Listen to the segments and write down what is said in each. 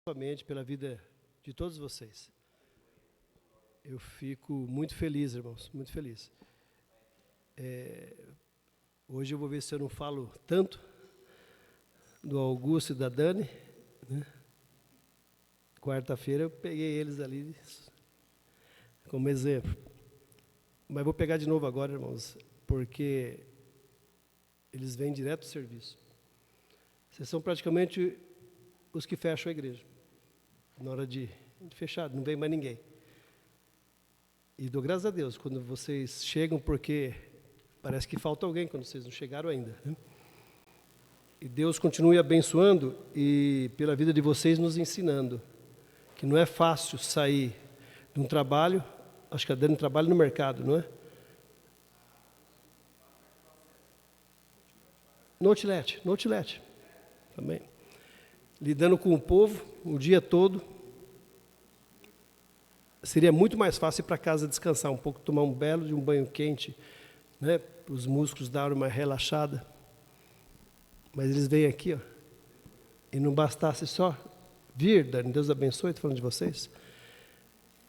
Novamente pela vida de todos vocês. Eu fico muito feliz, irmãos, muito feliz. Hoje eu vou ver se eu não falo tanto do Augusto e da Dani, né? Quarta-feira eu peguei eles ali como exemplo. Mas vou pegar de novo agora, irmãos, porque eles vêm direto do serviço. Vocês são praticamente os que fecham a igreja. Na hora de fechar, não vem mais ninguém. E dou graças a Deus quando vocês chegam, porque parece que falta alguém quando vocês não chegaram ainda, né? E Deus continue abençoando e pela vida de vocês nos ensinando que não é fácil sair de um trabalho, acho que a Dani trabalha no mercado, não é? No outlet também. Lidando com o povo o dia todo. Seria muito mais fácil ir para casa descansar um pouco, tomar um belo de um banho quente, né, para os músculos darem uma relaxada. Mas eles vêm aqui, ó, e não bastasse só vir, Dani, Deus abençoe, estou falando de vocês.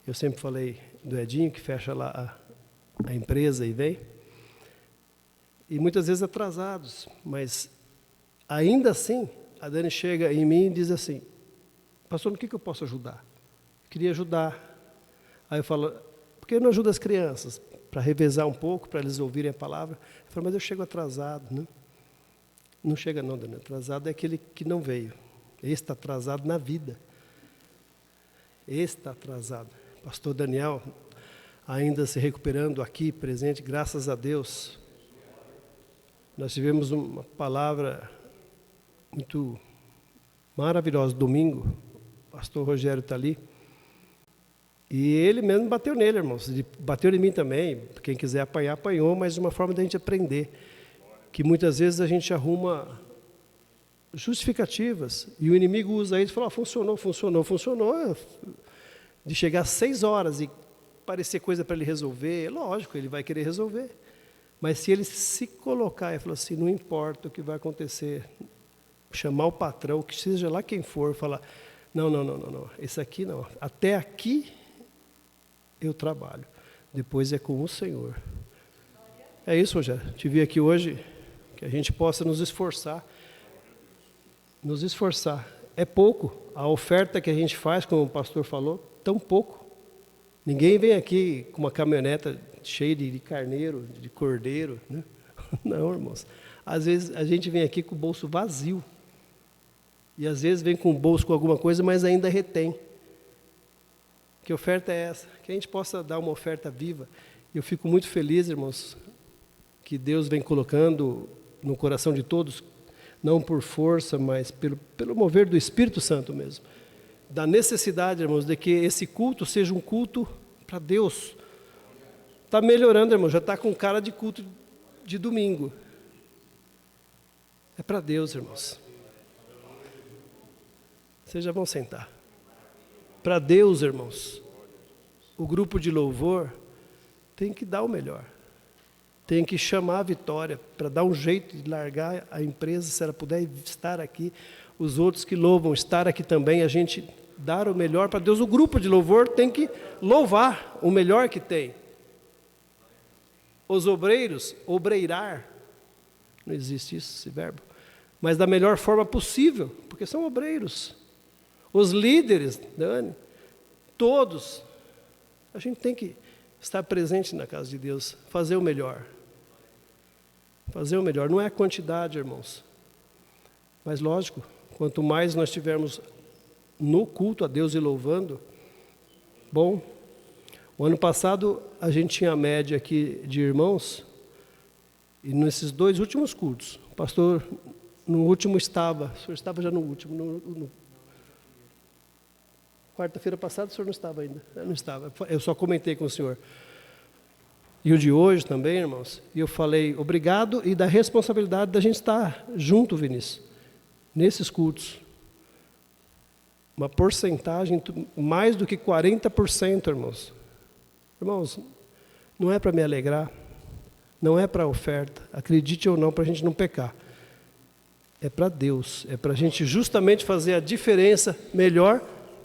Eu sempre falei do Edinho, que fecha lá a empresa e vem. E muitas vezes atrasados, mas ainda assim, a Dani chega em mim e diz assim: pastor, no que eu posso ajudar? Eu queria ajudar. Aí eu falo: por que eu não ajudo as crianças? Para revezar um pouco, para eles ouvirem a palavra. Eu falo: mas eu chego atrasado, né? Não chega não, Dani. Atrasado é aquele que não veio. Esse está atrasado na vida. Esse está atrasado. Pastor Daniel, ainda se recuperando aqui, presente, graças a Deus. Nós tivemos uma palavra muito maravilhosa, domingo. O pastor Rogério está ali. E ele mesmo bateu nele, irmãos. Ele bateu em mim também. Quem quiser apanhar, apanhou, mas uma forma da gente aprender. Que muitas vezes a gente arruma justificativas e o inimigo usa isso e fala: funcionou. De chegar às 6 horas e parecer coisa para ele resolver, lógico, ele vai querer resolver. Mas se ele se colocar e falar assim: não importa o que vai acontecer, chamar o patrão, que seja lá quem for, falar: não, esse aqui não, até aqui eu trabalho, depois é com o Senhor. É isso, Rogério, te vi aqui hoje, que a gente possa nos esforçar. É pouco, a oferta que a gente faz, como o pastor falou, tão pouco. Ninguém vem aqui com uma caminhoneta cheia de carneiro, de cordeiro, né? Não, irmãos. Às vezes a gente vem aqui com o bolso vazio. E às vezes vem com o bolso com alguma coisa, mas ainda retém. Que oferta é essa? Que a gente possa dar uma oferta viva. Eu fico muito feliz, irmãos, que Deus vem colocando no coração de todos, não por força, mas pelo mover do Espírito Santo mesmo. Da necessidade, irmãos, de que esse culto seja um culto para Deus. Está melhorando, irmão, já está com cara de culto de domingo. É para Deus, irmãos. Vocês já vão sentar. Para Deus, irmãos, o grupo de louvor tem que dar o melhor. Tem que chamar a vitória para dar um jeito de largar a empresa, se ela puder estar aqui. Os outros que louvam estar aqui também, a gente dar o melhor para Deus. O grupo de louvor tem que louvar o melhor que tem. Os obreiros, obreirar, não existe isso, esse verbo, mas da melhor forma possível, porque são obreiros. Os líderes, Dani, todos, a gente tem que estar presente na casa de Deus, fazer o melhor. Fazer o melhor, não é a quantidade, irmãos, mas lógico, quanto mais nós tivermos no culto a Deus e louvando, bom. O ano passado a gente tinha a média aqui de irmãos, e nesses 2 últimos cultos, o pastor no último estava, o senhor estava já no último, quarta-feira passada o senhor não estava ainda, eu não estava, eu só comentei com o senhor. E o de hoje também, irmãos, e eu falei obrigado e da responsabilidade da gente estar junto, Vinícius, nesses cultos. Uma porcentagem, mais do que 40%, irmãos. Irmãos, não é para me alegrar, não é para oferta, acredite ou não, para a gente não pecar. é para Deus, é para a gente justamente fazer a diferença melhor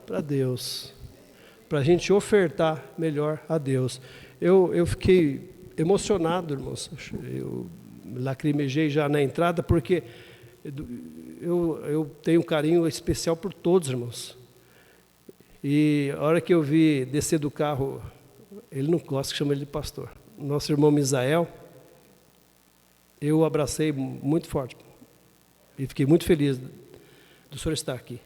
para Deus, para a gente ofertar melhor a Deus. Eu fiquei emocionado, irmãos, eu lacrimejei já na entrada, porque eu tenho um carinho especial por todos, irmãos. E a hora que eu vi descer do carro, ele não gosta que chama ele de pastor, nosso irmão Misael, eu o abracei muito forte. E fiquei muito feliz do senhor estar aqui.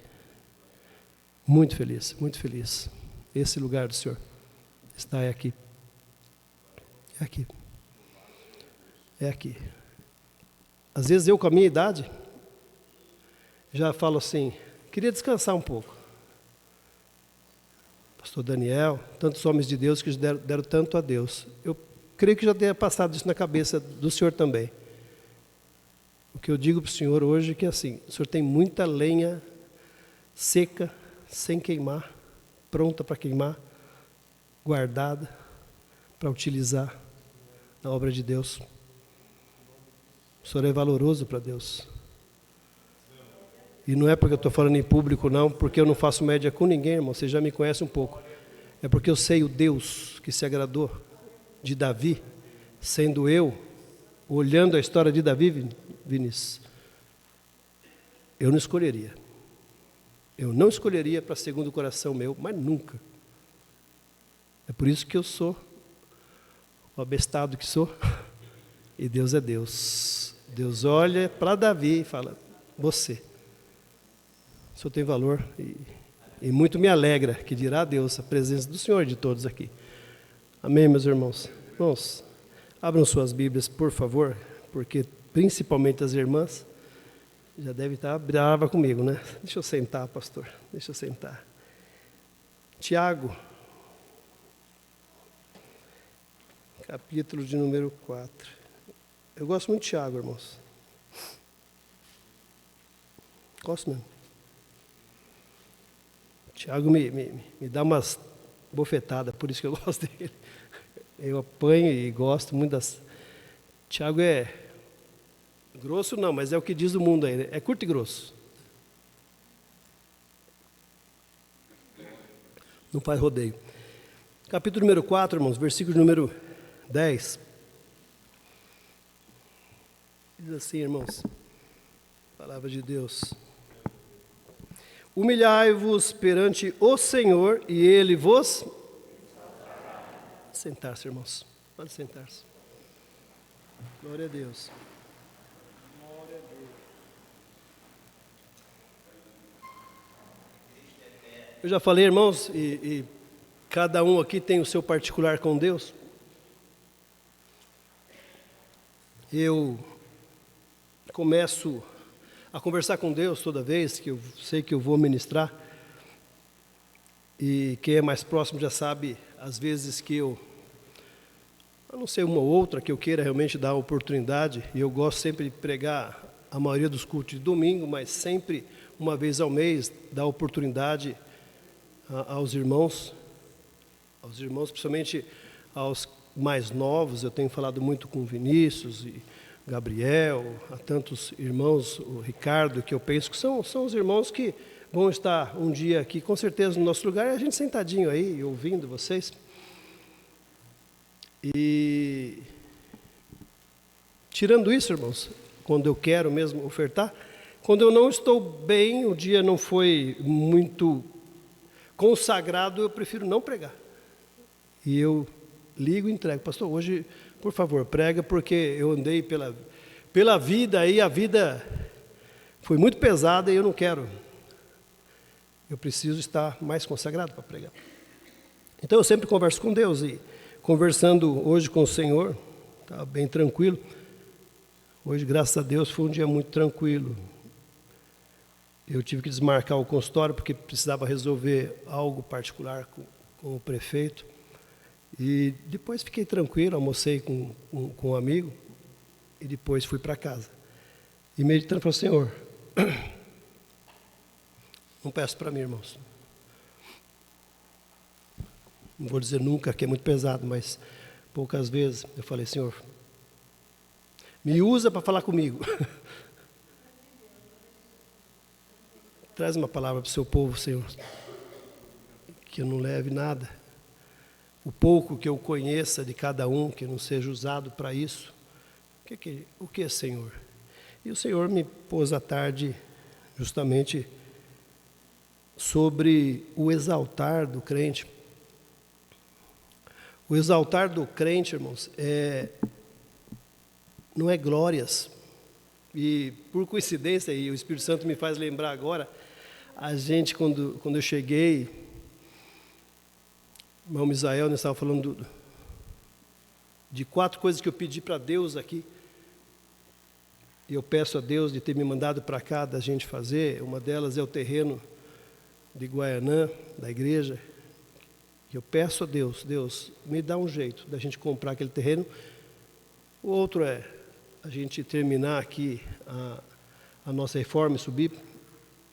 Muito feliz, muito feliz. Esse lugar do senhor está aqui. É aqui. É aqui. Às vezes eu, com a minha idade, já falo assim, queria descansar um pouco. Pastor Daniel, tantos homens de Deus que deram tanto a Deus. Eu creio que já tenha passado isso na cabeça do senhor também. O que eu digo para o senhor hoje é que assim, o senhor tem muita lenha seca, sem queimar, pronta para queimar, guardada para utilizar na obra de Deus. O senhor é valoroso para Deus. E não é porque eu estou falando em público, não, porque eu não faço média com ninguém, irmão, você já me conhece um pouco. É porque eu sei o Deus que se agradou de Davi, sendo eu, olhando a história de Davi, Vinícius, eu não escolheria. Eu não escolheria para segundo o coração meu, mas nunca. É por isso que eu sou o abestado que sou. E Deus é Deus. Deus olha para Davi e fala, você. O Senhor tem valor e muito me alegra, que dirá a Deus, a presença do Senhor de todos aqui. Amém, meus irmãos? Irmãos, abram suas Bíblias, por favor, porque principalmente as irmãs já devem estar bravas comigo, né? Deixa eu sentar, pastor, deixa eu sentar. Tiago, capítulo de número 4. Eu gosto muito de Tiago, irmãos. Gosto mesmo. Tiago me dá umas bofetadas, por isso que eu gosto dele. Eu apanho e gosto muito das... Tiago é grosso não, mas é o que diz o mundo aí, né? É curto e grosso. Não faz rodeio. Capítulo número 4, irmãos, versículo número 10. Diz assim, irmãos, palavra de Deus. Humilhai-vos perante o Senhor e Ele vos... Sentar-se, irmãos. Pode sentar-se. Glória a Deus. Glória a Deus. Eu já falei, irmãos, e cada um aqui tem o seu particular com Deus. Eu começo a conversar com Deus toda vez que eu sei que eu vou ministrar. E quem é mais próximo já sabe, às vezes que eu não sei, uma ou outra que eu queira realmente dar oportunidade, e eu gosto sempre de pregar a maioria dos cultos de domingo, mas sempre, uma vez ao mês, dar oportunidade aos irmãos, principalmente aos mais novos. Eu tenho falado muito com o Vinícius e Gabriel, a tantos irmãos, o Ricardo, que eu penso que são os irmãos que vão estar um dia aqui, com certeza, no nosso lugar, e a gente sentadinho aí, ouvindo vocês. E, tirando isso, irmãos, quando eu quero mesmo ofertar, quando eu não estou bem, o dia não foi muito consagrado, eu prefiro não pregar. E eu ligo e entrego. Pastor, hoje, por favor, prega, porque eu andei pela vida aí, a vida foi muito pesada e eu não quero. Eu preciso estar mais consagrado para pregar. Então eu sempre converso com Deus, e conversando hoje com o Senhor, estava bem tranquilo. Hoje, graças a Deus, foi um dia muito tranquilo. Eu tive que desmarcar o consultório porque precisava resolver algo particular com o prefeito. E depois fiquei tranquilo, almocei com um amigo e depois fui para casa. E meditando, falei, Senhor, não peço para mim, irmãos. Não vou dizer nunca, que é muito pesado, mas poucas vezes eu falei, Senhor, me usa para falar comigo. Traz uma palavra para o seu povo, Senhor, que eu não leve nada. O pouco que eu conheça de cada um, que não seja usado para isso. O que, Senhor? E o Senhor me pôs à tarde justamente sobre o exaltar do crente. O exaltar do crente, irmãos, não é glórias. E por coincidência, e o Espírito Santo me faz lembrar agora, a gente, quando eu cheguei, o irmão Misael, nós estávamos falando de 4 coisas que eu pedi para Deus aqui. E eu peço a Deus de ter me mandado para cá da gente fazer. Uma delas é o terreno de Guaianã, da igreja. Eu peço a Deus, Deus, me dá um jeito da gente comprar aquele terreno. O outro é a gente terminar aqui a nossa reforma e subir.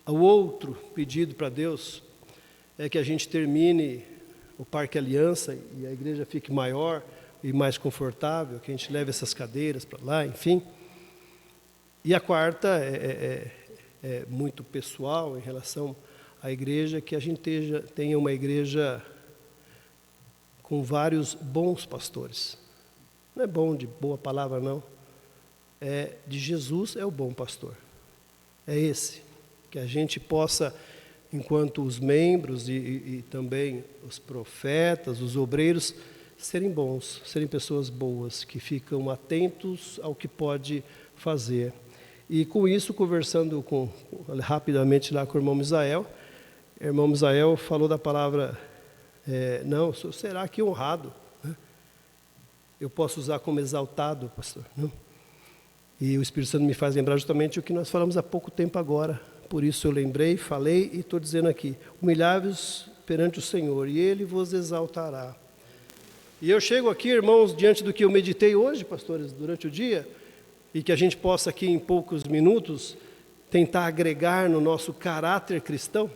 O outro pedido para Deus é que a gente termine o Parque Aliança e a igreja fique maior e mais confortável, que a gente leve essas cadeiras para lá, enfim. E a quarta é muito pessoal em relação à igreja, que a gente tenha uma igreja com vários bons pastores. Não é bom de boa palavra, não. De Jesus é o bom pastor. É esse. Que a gente possa, enquanto os membros e também os profetas, os obreiros, serem bons, serem pessoas boas, que ficam atentos ao que pode fazer. E com isso, conversando rapidamente lá com o irmão Misael falou da palavra, não, será que honrado? Né? Eu posso usar como exaltado, pastor. Não? E o Espírito Santo me faz lembrar justamente o que nós falamos há pouco tempo agora. Por isso eu lembrei, falei e estou dizendo aqui, humilhai-vos perante o Senhor, e Ele vos exaltará. E eu chego aqui, irmãos, diante do que eu meditei hoje, pastores, durante o dia, e que a gente possa aqui em poucos minutos tentar agregar no nosso caráter cristão,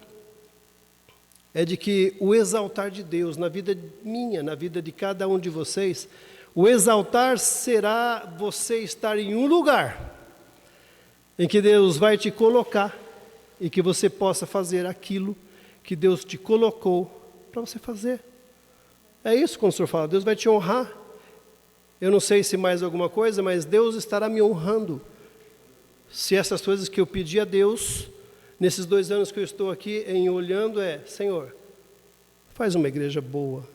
é de que o exaltar de Deus na vida minha, na vida de cada um de vocês, o exaltar será você estar em um lugar em que Deus vai te colocar e que você possa fazer aquilo que Deus te colocou para você fazer. É isso que o Senhor fala, Deus vai te honrar. Eu não sei se mais alguma coisa, mas Deus estará me honrando. Se essas coisas que eu pedi a Deus, nesses 2 anos que eu estou aqui, olhando, Senhor, faz uma igreja boa.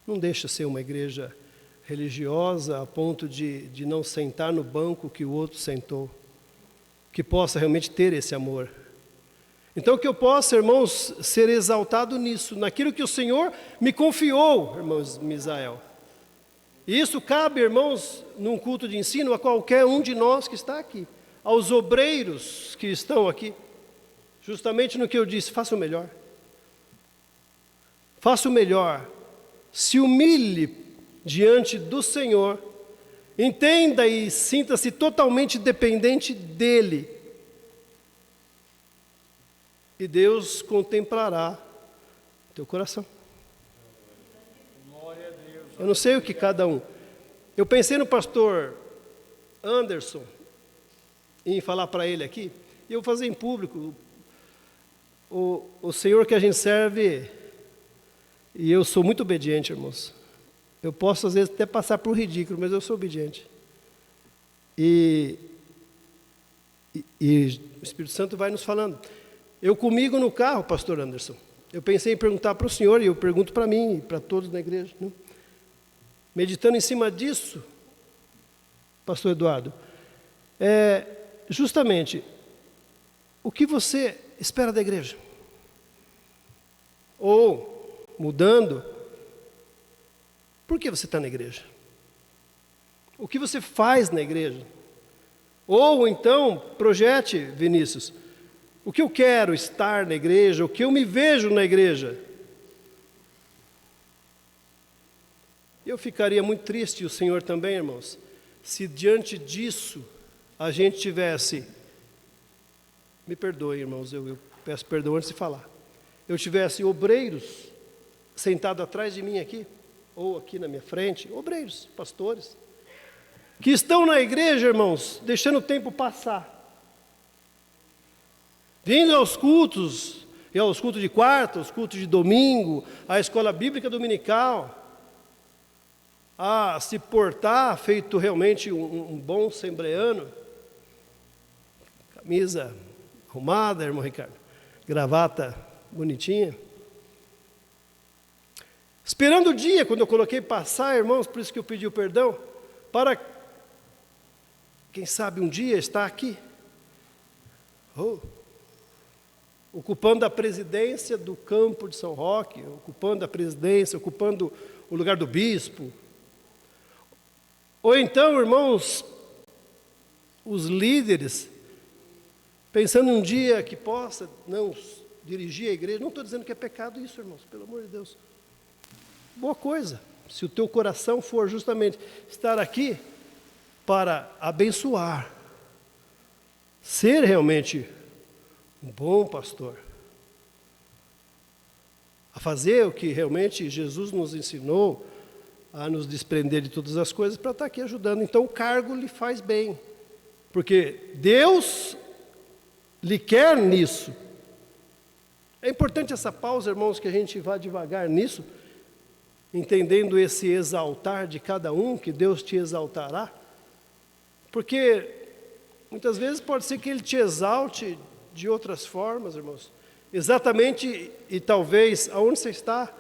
Não deixa ser uma igreja religiosa a ponto de não sentar no banco que o outro sentou. Que possa realmente ter esse amor. Então que eu possa, irmãos, ser exaltado nisso, naquilo que o Senhor me confiou, irmãos Misael. E isso cabe, irmãos, num culto de ensino a qualquer um de nós que está aqui, aos obreiros que estão aqui, justamente no que eu disse, faça o melhor. Faça o melhor, se humilhe diante do Senhor, entenda e sinta-se totalmente dependente dEle. E Deus contemplará teu coração. Eu não sei o que cada um. Eu pensei no pastor Anderson, em falar para ele aqui, e eu vou fazer em público. O Senhor que a gente serve, e eu sou muito obediente, irmãos. Eu posso às vezes até passar por ridículo, mas eu sou obediente. E o Espírito Santo vai nos falando. Eu comigo no carro, pastor Anderson, eu pensei em perguntar para o senhor, e eu pergunto para mim e para todos na igreja, né? Meditando em cima disso, pastor Eduardo, justamente, o que você espera da igreja? Ou, mudando, por que você está na igreja? O que você faz na igreja? Ou então, projete, Vinícius, o que eu quero estar na igreja, o que eu me vejo na igreja. Eu ficaria muito triste, e o Senhor também, irmãos, se diante disso a gente tivesse, me perdoe, irmãos, eu peço perdão antes de falar, eu tivesse obreiros sentados atrás de mim aqui, ou aqui na minha frente, obreiros, pastores, que estão na igreja, irmãos, deixando o tempo passar, Vindo aos cultos, e aos cultos de quarta, aos cultos de domingo, à escola bíblica dominical, a se portar feito realmente um bom assembleano, camisa arrumada, irmão Ricardo, gravata bonitinha. Esperando o dia, quando eu coloquei passar, irmãos, por isso que eu pedi o perdão, para, quem sabe um dia estar aqui, ocupando a presidência do campo de São Roque, ocupando a presidência, ocupando o lugar do bispo. Ou então, irmãos, os líderes, pensando um dia que possa não dirigir a igreja, não estou dizendo que é pecado isso, irmãos, pelo amor de Deus. Boa coisa, se o teu coração for justamente estar aqui para abençoar, ser realmente um bom pastor, a fazer o que realmente Jesus nos ensinou, a nos desprender de todas as coisas para estar aqui ajudando. Então o cargo lhe faz bem, porque Deus lhe quer nisso. É importante essa pausa, irmãos, que a gente vá devagar nisso, entendendo esse exaltar de cada um, que Deus te exaltará, porque muitas vezes pode ser que Ele te exalte de outras formas, irmãos, exatamente, e talvez, aonde você está,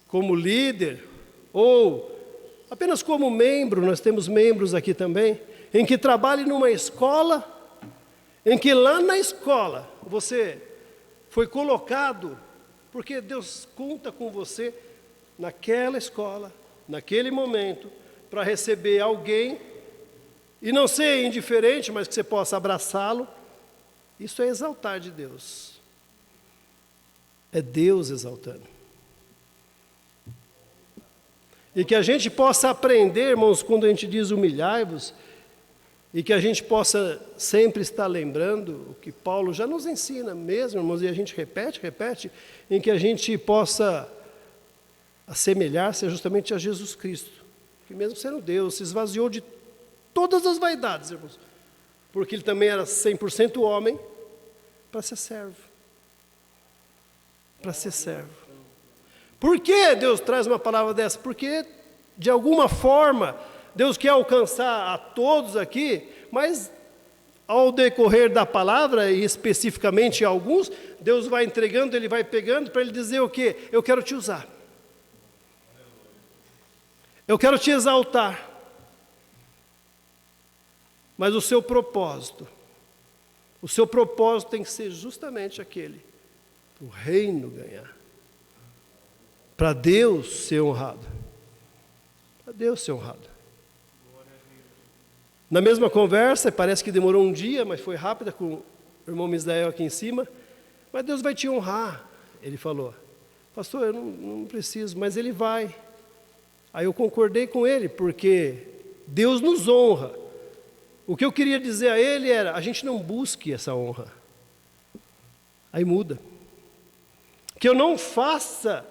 como líder, ou apenas como membro, nós temos membros aqui também, em que trabalhe numa escola, em que lá na escola você foi colocado, porque Deus conta com você naquela escola, naquele momento, para receber alguém, e não ser indiferente, mas que você possa abraçá-lo. Isso é exaltar de Deus. É Deus exaltando. E que a gente possa aprender, irmãos, quando a gente diz humilhai-vos, e que a gente possa sempre estar lembrando o que Paulo já nos ensina mesmo, irmãos, e a gente repete, em que a gente possa assemelhar-se justamente a Jesus Cristo, que mesmo sendo Deus, se esvaziou de todas as vaidades, irmãos, porque Ele também era 100% homem, para ser servo. Para ser servo. Por que Deus traz uma palavra dessa? Porque, de alguma forma, Deus quer alcançar a todos aqui, mas ao decorrer da palavra, e especificamente a alguns, Deus vai entregando, Ele vai pegando para Ele dizer o quê? Eu quero te usar. Eu quero te exaltar. Mas o seu propósito tem que ser justamente aquele, para o reino ganhar. Para Deus ser honrado. Para Deus ser honrado. Na mesma conversa, parece que demorou um dia, mas foi rápida com o irmão Misael aqui em cima. Mas Deus vai te honrar, ele falou. Pastor, eu não preciso, mas Ele vai. Aí eu concordei com ele, porque Deus nos honra. O que eu queria dizer a ele era, a gente não busque essa honra. Aí muda. Que eu não faça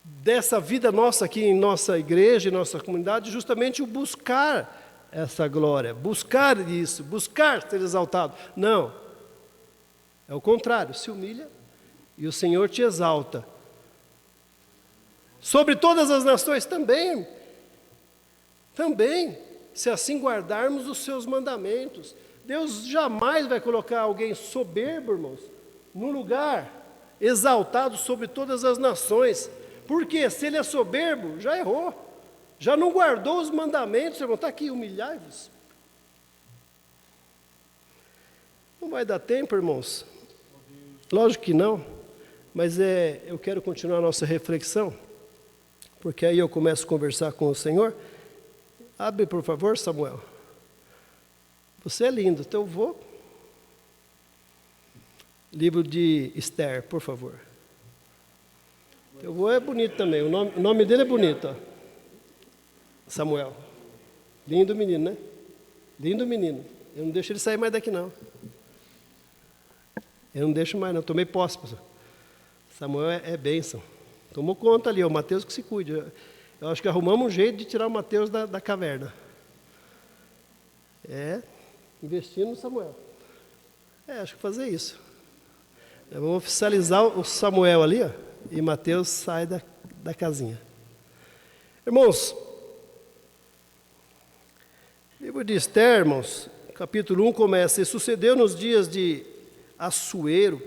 dessa vida nossa aqui em nossa igreja, em nossa comunidade, justamente o buscar essa glória, buscar isso, buscar ser exaltado. Não, é o contrário, se humilha e o Senhor te exalta. Sobre todas as nações também, se assim guardarmos os seus mandamentos. Deus jamais vai colocar alguém soberbo, irmãos, num lugar exaltado sobre todas as nações. Porque se ele é soberbo, já errou. Já não guardou os mandamentos, irmão. Está aqui, humilhai-vos. Não vai dar tempo, irmãos? Lógico que não. Mas eu quero continuar a nossa reflexão. Porque aí eu começo a conversar com o Senhor. Abre, por favor, Samuel. Você é lindo, então eu vou. Livro de Esther, por favor. Teu avô é bonito também, o nome dele é bonito, ó. Samuel. Lindo menino, né? Lindo menino. Eu não deixo ele sair mais daqui, não. Eu não deixo mais, não. Tomei posse, pastor. Samuel é bênção. Tomou conta ali, o Mateus que se cuide. Eu acho que arrumamos um jeito de tirar o Mateus da caverna. Investindo no Samuel. Acho que vou fazer isso. Eu vou oficializar o Samuel ali, ó, e Mateus sai da casinha. Irmãos, o livro de Esther, irmãos, capítulo 1 começa: e sucedeu nos dias de Assuero,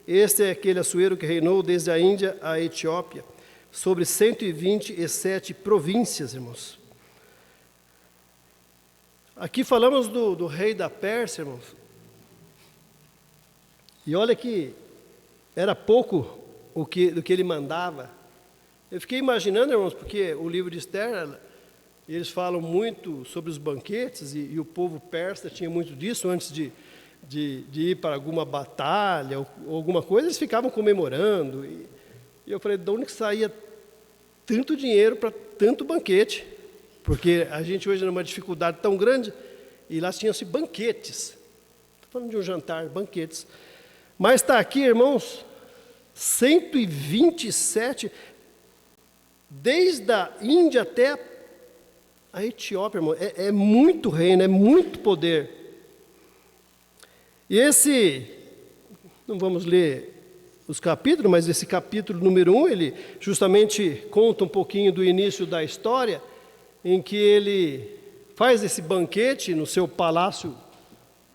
este é aquele Assuero que reinou desde a Índia à Etiópia, sobre 127 províncias, irmãos. Aqui falamos do rei da Pérsia, irmãos. E olha que era pouco do que ele mandava. Eu fiquei imaginando, irmãos, porque o livro de Esther, eles falam muito sobre os banquetes, e o povo persa tinha muito disso antes de ir para alguma batalha ou alguma coisa, eles ficavam comemorando. E eu falei, de onde que saía tanto dinheiro para tanto banquete? Porque a gente hoje numa dificuldade tão grande, e lá tinham-se banquetes. Estou falando de um jantar, banquetes. Mas está aqui, irmãos, 127, desde a Índia até a Etiópia, irmão. É muito reino, é muito poder. E não vamos ler os capítulos, mas esse capítulo número 1, ele justamente conta um pouquinho do início da história, em que ele faz esse banquete no seu palácio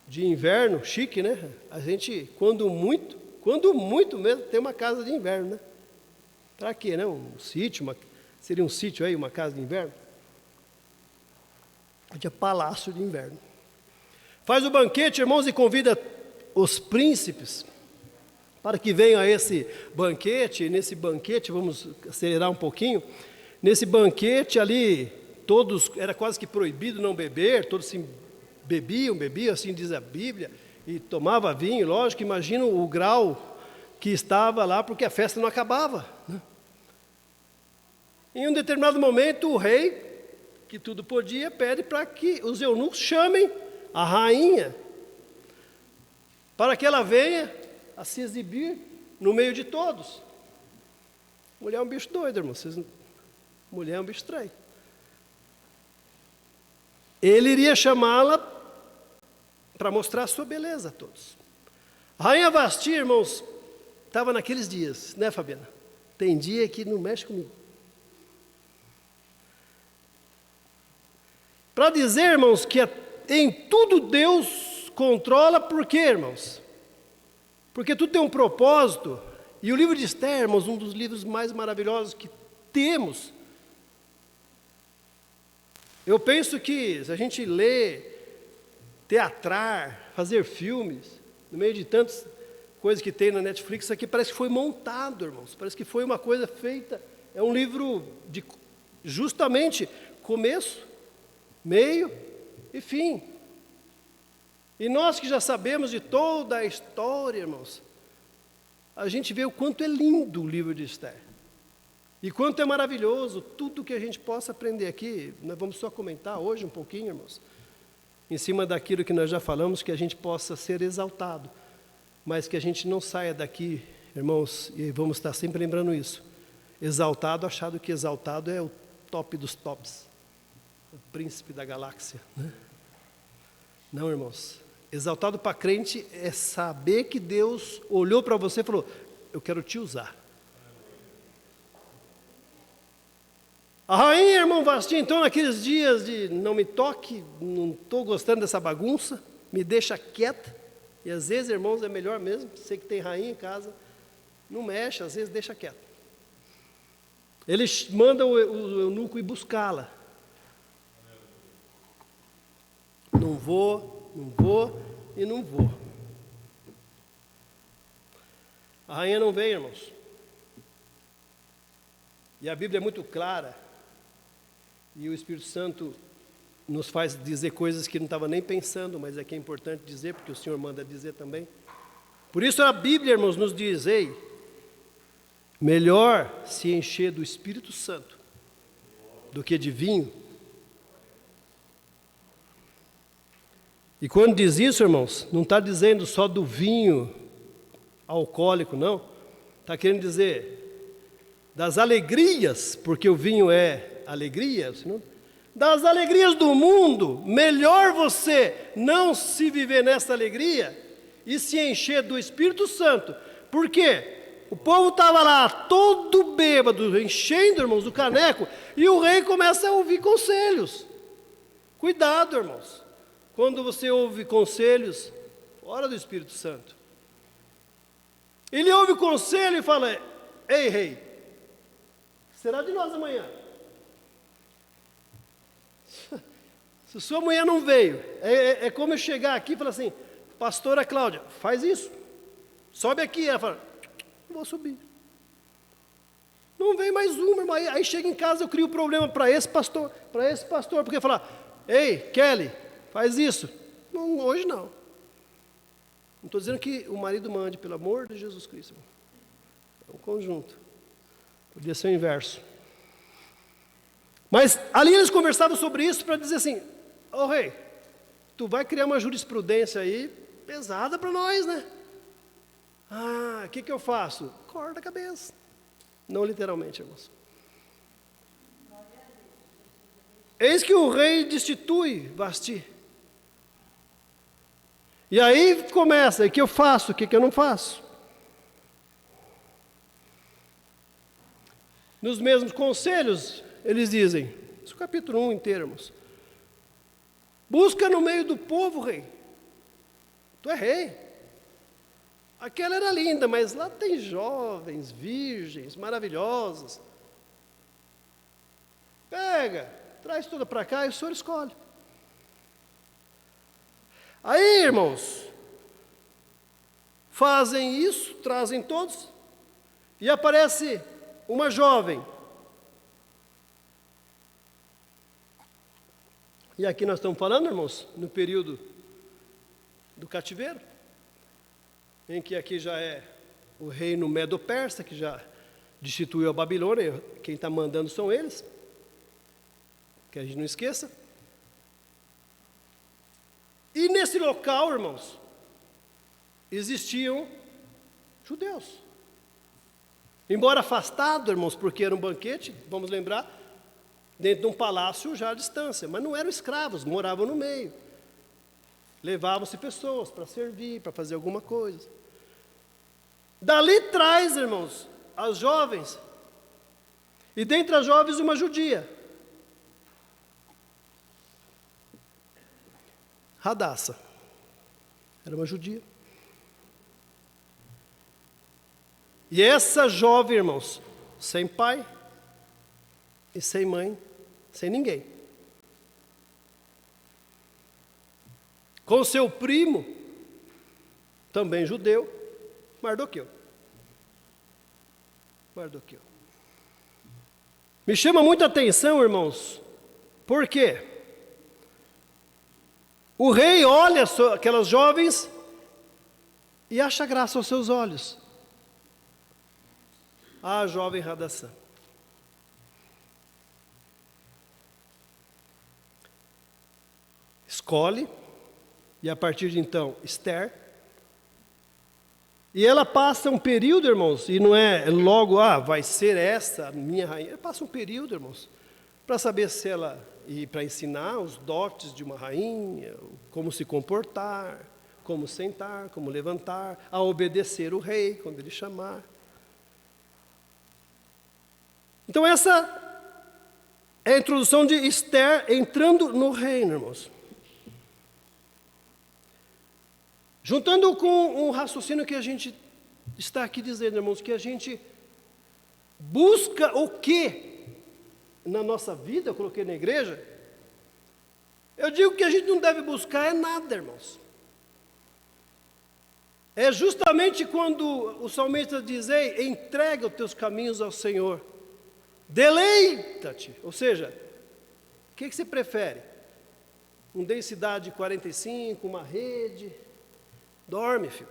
de inverno, chique, né? A gente, quando muito mesmo, tem uma casa de inverno, né? Para quê, né? Um sítio, seria um sítio aí, uma casa de inverno? É palácio de inverno. Faz o banquete, irmãos, e convida os príncipes para que venham a esse banquete. E nesse banquete, vamos acelerar um pouquinho, nesse banquete ali, todos, era quase que proibido não beber, todos se bebiam, assim diz a Bíblia, e tomava vinho, lógico, imagina o grau que estava lá, porque a festa não acabava, né? Em um determinado momento, o rei, que tudo podia, pede para que os eunucos chamem a rainha, para que ela venha a se exibir no meio de todos. Mulher é um bicho doido, irmão. Mulher é um bicho estranho. Ele iria chamá-la para mostrar a sua beleza a todos. A rainha Vasti, irmãos, estava naqueles dias, né, Fabiana? Tem dia que não mexe comigo. Para dizer, irmãos, que em tudo Deus controla, por quê, irmãos? Porque tudo tem um propósito. E o livro de Esther, irmãos, um dos livros mais maravilhosos que temos. Eu penso que se a gente lê, teatrar, fazer filmes, no meio de tantas coisas que tem na Netflix, isso aqui parece que foi montado, irmãos. Parece que foi uma coisa feita. É um livro de justamente começo, meio e fim. E nós que já sabemos de toda a história, irmãos, a gente vê o quanto é lindo o livro de Esther. E quanto é maravilhoso tudo que a gente possa aprender aqui. Nós vamos só comentar hoje um pouquinho, irmãos, em cima daquilo que nós já falamos, que a gente possa ser exaltado, mas que a gente não saia daqui, irmãos, e vamos estar sempre lembrando isso, exaltado, achado que exaltado é o top dos tops, o príncipe da galáxia, né? Não, irmãos, exaltado para crente é saber que Deus olhou para você e falou, eu quero te usar. A rainha, irmão Vasti, então, naqueles dias de não me toque, não estou gostando dessa bagunça, me deixa quieta. E às vezes, irmãos, é melhor mesmo, sei que tem rainha em casa, não mexe, às vezes deixa quieto. Eles mandam o eunuco ir buscá-la. Não vou e não vou. A rainha não vem, irmãos. E a Bíblia é muito clara. E o Espírito Santo nos faz dizer coisas que não estava nem pensando, mas é que é importante dizer, porque o Senhor manda dizer também. Por isso a Bíblia, irmãos, nos diz, ei, melhor se encher do Espírito Santo do que de vinho. E quando diz isso, irmãos, não está dizendo só do vinho alcoólico, não. Está querendo dizer das alegrias, porque o vinho é alegria, das alegrias do mundo. Melhor você não se viver nessa alegria e se encher do Espírito Santo. Por quê? O povo estava lá, todo bêbado, enchendo, irmãos, o caneco, e o rei começa a ouvir conselhos. Cuidado, irmãos, quando você ouve conselhos fora do Espírito Santo. Ele ouve o conselho e fala: ei, rei, será de nós amanhã? Se sua mulher não veio, é como eu chegar aqui e falar assim: pastora Cláudia, faz isso, sobe aqui. Ela fala: não vou subir. Não vem mais uma, irmã. Aí chega em casa, eu crio problema para esse pastor, porque falar: ei, Kelly, faz isso. Não, hoje não. Não estou dizendo que o marido mande, pelo amor de Jesus Cristo. É um conjunto. Podia ser o inverso. Mas ali eles conversavam sobre isso para dizer assim: ô rei, tu vai criar uma jurisprudência aí pesada para nós, né? Ah, o que eu faço? Corta a cabeça. Não literalmente, irmãos. Eis que o rei destitui Vasti. E aí começa: o que eu faço, o que eu não faço? Nos mesmos conselhos, eles dizem, isso é o capítulo 1 inteiro, irmãos: busca no meio do povo, rei. Tu é rei. Aquela era linda, mas lá tem jovens, virgens, maravilhosas. Pega, traz tudo para cá e o senhor escolhe. Aí, irmãos, fazem isso, trazem todos, e aparece uma jovem. E aqui nós estamos falando, irmãos, no período do cativeiro, em que aqui já é o reino Medo-Persa, que já destituiu a Babilônia. Quem está mandando são eles, que a gente não esqueça. E nesse local, irmãos, existiam judeus. Embora afastado, irmãos, porque era um banquete, vamos lembrar, dentro de um palácio já à distância, mas não eram escravos, moravam no meio. Levavam-se pessoas para servir, para fazer alguma coisa. Dali traz, irmãos, as jovens, e dentre as jovens uma judia, Radassa, era uma judia. E essa jovem, irmãos, sem pai e sem mãe, sem ninguém, com seu primo, também judeu, Mardoqueu. Me chama muita atenção, irmãos, porque o rei olha aquelas jovens e acha graça aos seus olhos. A jovem Radassa. Escolhe, e a partir de então, Esther. E ela passa um período, irmãos, e não é logo, vai ser essa a minha rainha. Ela passa um período, irmãos, para saber se ela, e para ensinar os dotes de uma rainha, como se comportar, como sentar, como levantar, a obedecer o rei quando ele chamar. Então essa é a introdução de Esther entrando no reino, irmãos. Juntando com um raciocínio que a gente está aqui dizendo, irmãos, que a gente busca o que na nossa vida, eu coloquei na igreja, eu digo que a gente não deve buscar é nada, irmãos. É justamente quando o salmista diz: ei, entrega os teus caminhos ao Senhor, deleita-te. Ou seja, o que você prefere? Um densidade 45, uma rede? Dorme, filho.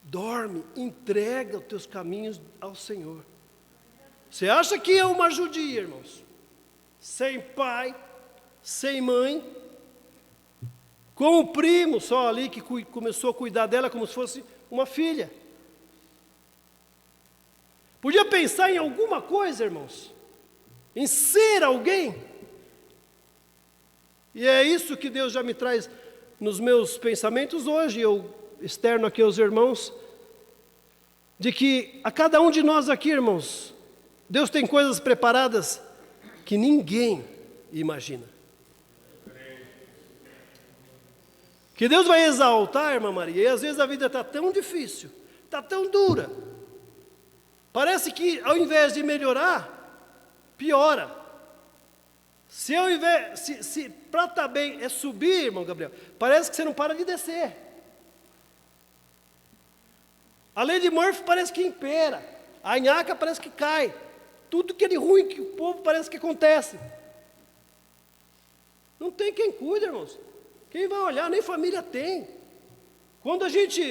Dorme, entrega os teus caminhos ao Senhor. Você acha que é uma judia, irmãos? Sem pai, sem mãe, com o primo só ali que começou a cuidar dela como se fosse uma filha. Podia pensar em alguma coisa, irmãos? Em ser alguém? E é isso que Deus já me traz nos meus pensamentos hoje, eu externo aqui aos irmãos, de que a cada um de nós aqui, irmãos, Deus tem coisas preparadas que ninguém imagina. Que Deus vai exaltar, irmã Maria, e às vezes a vida está tão difícil, está tão dura. Parece que ao invés de melhorar, piora. Se para estar bem é subir, irmão Gabriel, parece que você não para de descer. A lei de Murphy parece que impera, a nhaca parece que cai. Tudo que é de ruim que o povo parece que acontece. Não tem quem cuida, irmãos. Quem vai olhar? Nem família tem. Quando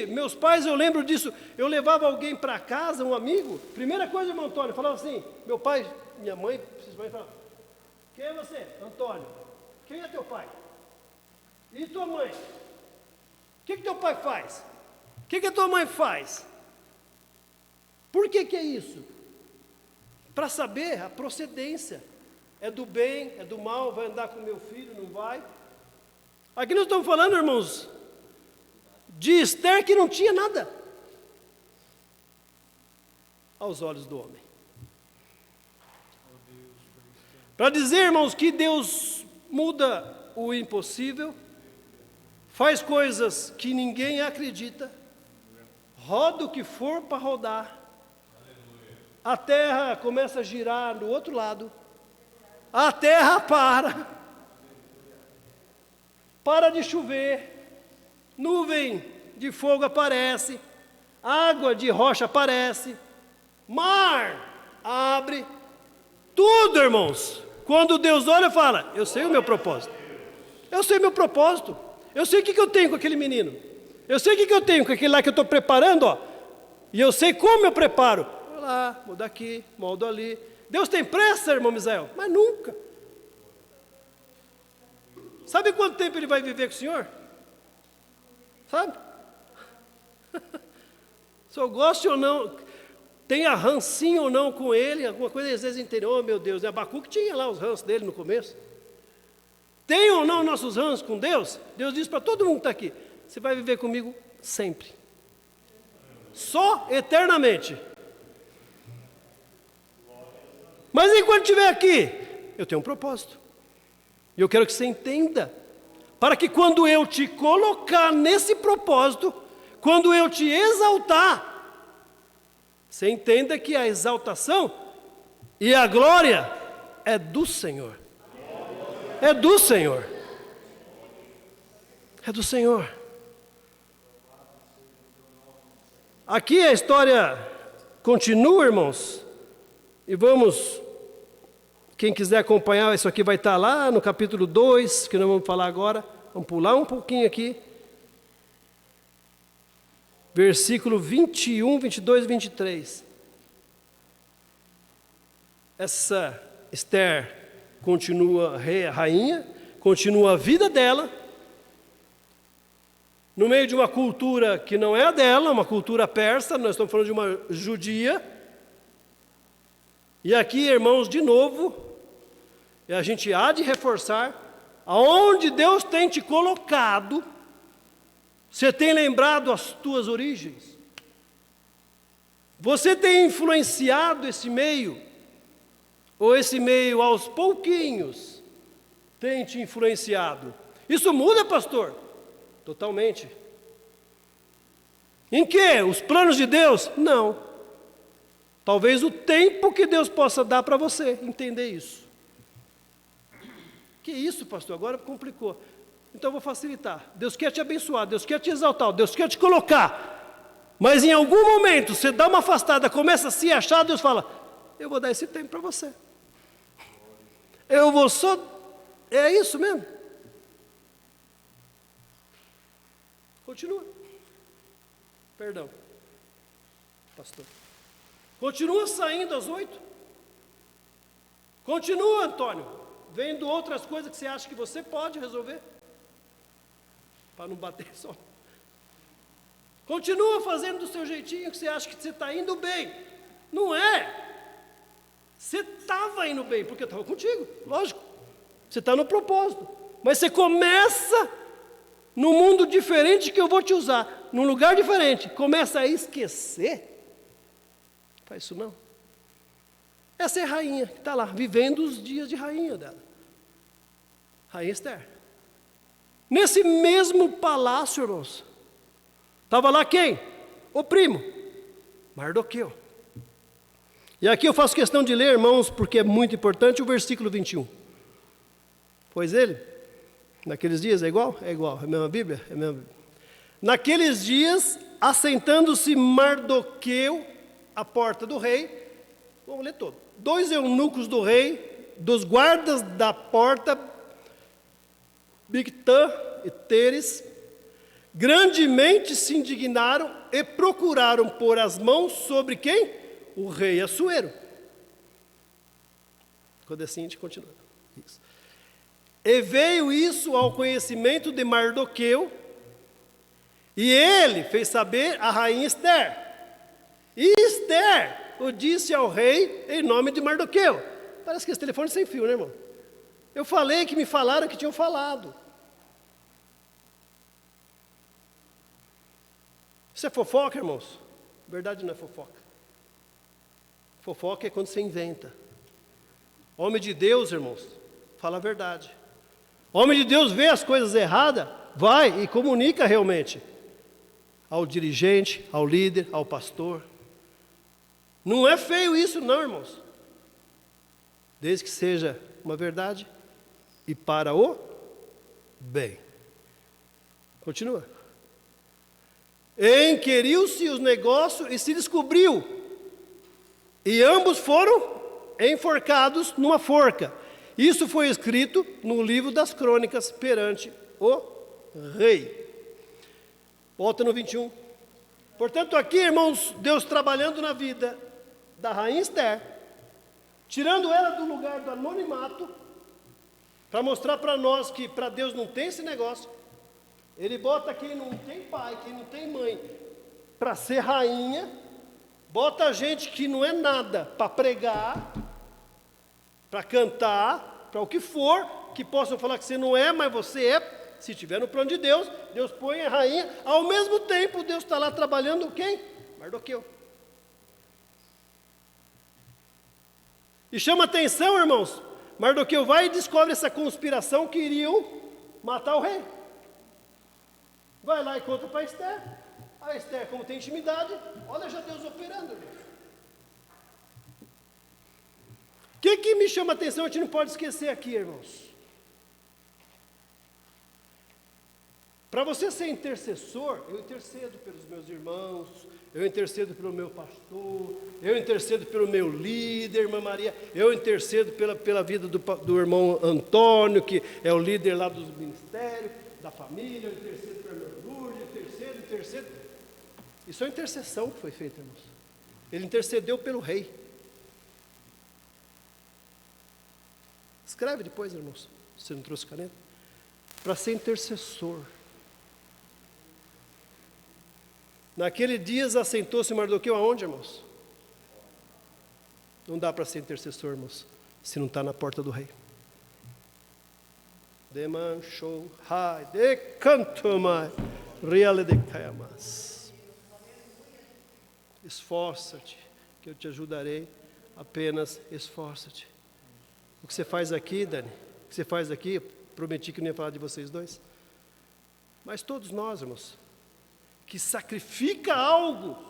meus pais, eu lembro disso, eu levava alguém para casa, um amigo, primeira coisa, irmão Antônio, falava assim, meu pai, minha mãe, vocês vão falar, quem é você? Antônio. Quem é teu pai? E tua mãe? O que teu pai faz? O que a tua mãe faz? Por que é isso? Para saber a procedência. É do bem, é do mal, vai andar com meu filho, não vai? Aqui nós estamos falando, irmãos, de Esther que não tinha nada aos olhos do homem. Para dizer, irmãos, que Deus muda o impossível, faz coisas que ninguém acredita, roda o que for para rodar, a terra começa a girar do outro lado, a terra para de chover, nuvem de fogo aparece, água de rocha aparece, mar abre, tudo, irmãos. Quando Deus olha e fala, eu sei o meu propósito, eu sei o meu propósito, eu sei o que eu tenho com aquele menino, eu sei o que eu tenho com aquele lá que eu estou preparando, ó, e eu sei como eu preparo, vou lá, muda aqui, moldo ali. Deus tem pressa, irmão Misael, mas nunca. Sabe quanto tempo ele vai viver com o senhor? Sabe? Se eu gosto ou não, tenha rancinho ou não com ele, alguma coisa às vezes interior, oh meu Deus, Abacuque tinha lá os ranços dele no começo. Tem ou não nossos ranços com Deus? Deus diz para todo mundo que está aqui, você vai viver comigo sempre. Só eternamente. Mas enquanto estiver aqui, eu tenho um propósito. E eu quero que você entenda, para que quando eu te colocar nesse propósito, quando eu te exaltar, você entenda que a exaltação e a glória é do Senhor. É do Senhor. É do Senhor. Aqui a história continua, irmãos, e vamos, quem quiser acompanhar, isso aqui vai estar lá no capítulo 2, que nós vamos falar agora, vamos pular um pouquinho aqui, versículo 21, 22 e 23. Essa Esther continua rainha, continua a vida dela, no meio de uma cultura que não é a dela, uma cultura persa, nós estamos falando de uma judia. E aqui, irmãos, de novo, e a gente há de reforçar, aonde Deus tem te colocado, você tem lembrado as tuas origens? Você tem influenciado esse meio? Ou esse meio aos pouquinhos tem te influenciado? Isso muda, pastor? Totalmente. Em que? Os planos de Deus? Não. Talvez o tempo que Deus possa dar para você entender isso. Que isso, pastor? Agora complicou. Então eu vou facilitar. Deus quer te abençoar, Deus quer te exaltar, Deus quer te colocar. Mas em algum momento você dá uma afastada, começa a se achar, Deus fala, eu vou dar esse tempo para você. Eu vou só... É isso mesmo? Continua. Perdão, pastor. Continua saindo às 8. Continua, Antônio, vendo outras coisas que você acha que você pode resolver. Para não bater só. Continua fazendo do seu jeitinho que você acha que você está indo bem. Não é. Você estava indo bem, porque eu estava contigo, lógico. Você está no propósito. Mas você começa num mundo diferente que eu vou te usar, num lugar diferente, começa a esquecer. Faz isso não. Essa é a rainha que está lá, vivendo os dias de rainha dela. Rainha Esther. Nesse mesmo palácio, irmãos, estava lá quem? O primo, Mardoqueu. E aqui eu faço questão de ler, irmãos, porque é muito importante o versículo 21. Pois ele, naqueles dias, é igual? É igual, é a mesma Bíblia? É a mesma Bíblia. Naqueles dias, assentando-se Mardoqueu à porta do rei, vamos ler todo. 2 eunucos do rei, dos guardas da porta, Bigtã e Teres, grandemente se indignaram e procuraram pôr as mãos sobre quem? O rei Assuero. Quando assim a gente continua. Isso. E veio isso ao conhecimento de Mardoqueu, e ele fez saber a rainha Esther. E Esther o disse ao rei em nome de Mardoqueu. Parece que esse telefone é sem fio, né, irmão? Eu falei que me falaram que tinham falado. Isso é fofoca, irmãos? Verdade não é fofoca. Fofoca é quando você inventa. Homem de Deus, irmãos, fala a verdade. Homem de Deus vê as coisas erradas, vai e comunica realmente ao dirigente, ao líder, ao pastor. Não é feio isso não, irmãos. Desde que seja uma verdade e para o bem. Continua. Enqueriu-se os negócios e se descobriu. E ambos foram enforcados numa forca. Isso foi escrito no livro das crônicas perante o rei. Volta no 21. Portanto, aqui, irmãos, Deus trabalhando na vida da rainha Esther, tirando ela do lugar do anonimato, para mostrar para nós que para Deus não tem esse negócio. Ele bota quem não tem pai, quem não tem mãe, para ser rainha, bota gente que não é nada para pregar, para cantar, para o que for, que possam falar que você não é, mas você é. Se estiver no plano de Deus, Deus põe a rainha. Ao mesmo tempo, Deus está lá trabalhando quem? Mardoqueu. E chama atenção, irmãos, Mardoqueu vai e descobre essa conspiração que iriam matar o rei. Vai lá e conta para Esther. A Esther, como tem intimidade, olha já Deus operando, irmãos. O que me chama a atenção, a gente não pode esquecer aqui, irmãos. Para você ser intercessor, eu intercedo pelos meus irmãos, eu intercedo pelo meu pastor, eu intercedo pelo meu líder, irmã Maria, eu intercedo pela vida do irmão Antônio, que é o líder lá dos ministérios, da família, eu intercedo pela minha Lourdes, intercedo. Isso é uma intercessão que foi feita, irmãos. Ele intercedeu pelo rei. Escreve depois, irmãos, se você não trouxe caneta. Para ser intercessor. Naquele dia assentou-se Mardoqueu aonde, irmãos? Não dá para ser intercessor, irmãos, se não está na porta do rei. Demanchou, hai, de cantomai, reale de caiamas. Esforça-te, que eu te ajudarei, apenas esforça-te. O que você faz aqui, Dani, o que você faz aqui, prometi que não ia falar de vocês dois, mas todos nós, irmãos, que sacrifica algo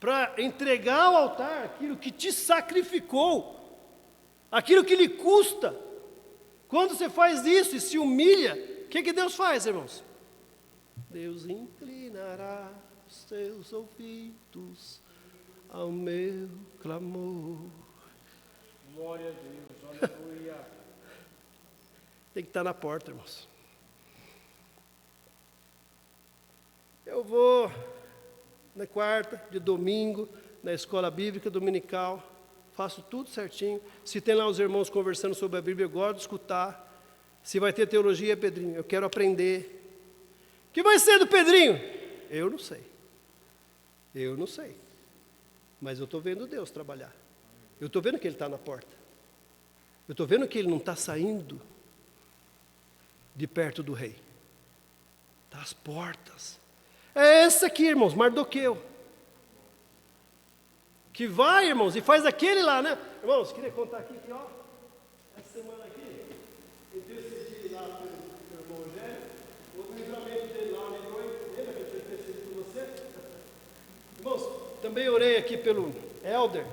para entregar ao altar aquilo que te sacrificou, aquilo que lhe custa. Quando você faz isso e se humilha, o que Deus faz, irmãos? Deus inclinará os seus ouvidos ao meu clamor. Glória a Deus, aleluia. Tem que estar na porta, irmãos. Eu vou na quarta, de domingo, na escola bíblica dominical, faço tudo certinho. Se tem lá os irmãos conversando sobre a Bíblia, eu gosto de escutar. Se vai ter teologia, Pedrinho, eu quero aprender. O que vai ser do Pedrinho? Eu não sei. Eu não sei. Mas eu estou vendo Deus trabalhar. Eu estou vendo que Ele está na porta. Eu estou vendo que Ele não está saindo de perto do rei. das portas. É esse aqui, irmãos, Mardoqueu. Que vai, irmãos, e faz aquele lá, né? Irmãos, queria contar aqui que, ó, essa semana aqui, eu decidi lá pelo irmão Rogério, o livramento dele lá, lembra que eu tinha intercedido por você? Irmãos, também orei aqui pelo Helder,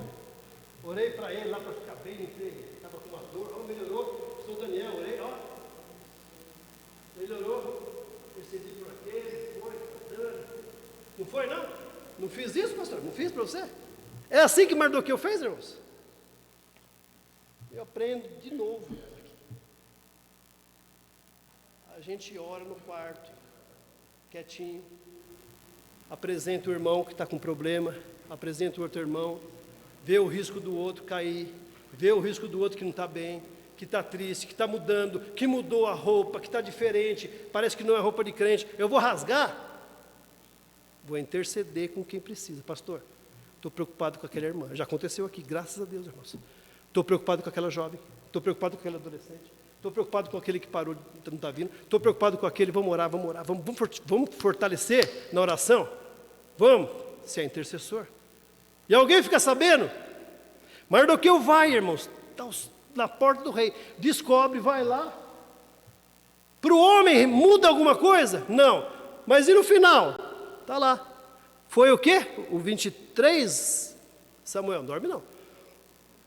orei para ele lá para ficar bem, estava com uma dor, ó, melhorou, sou Daniel, orei, ó, melhorou, intercedi por aquele, foi, Dani. Não foi, não? Não fiz isso, pastor? Não fiz para você? É assim que Mardoqueu fez, irmãos? Eu aprendo de novo. A gente ora no quarto, quietinho, apresenta o irmão que está com problema, apresenta o outro irmão, vê o risco do outro cair, vê o risco do outro que não está bem, que está triste, que está mudando, que mudou a roupa, que está diferente, parece que não é roupa de crente. Eu vou rasgar? Vou interceder com quem precisa. Pastor, estou preocupado com aquela irmã. Já aconteceu aqui, graças a Deus, irmãos. Estou preocupado com aquela jovem. Estou preocupado com aquele adolescente. Estou preocupado com aquele que parou, não está vindo. Estou preocupado com aquele, vamos orar. Vamos fortalecer na oração? Vamos, se é intercessor. E alguém fica sabendo? Mardoqueu vai, irmãos, está na porta do rei. Descobre, vai lá. Para o homem, muda alguma coisa? Não. Mas e no final? Está lá. Foi o quê? O 23? Samuel, não dorme não.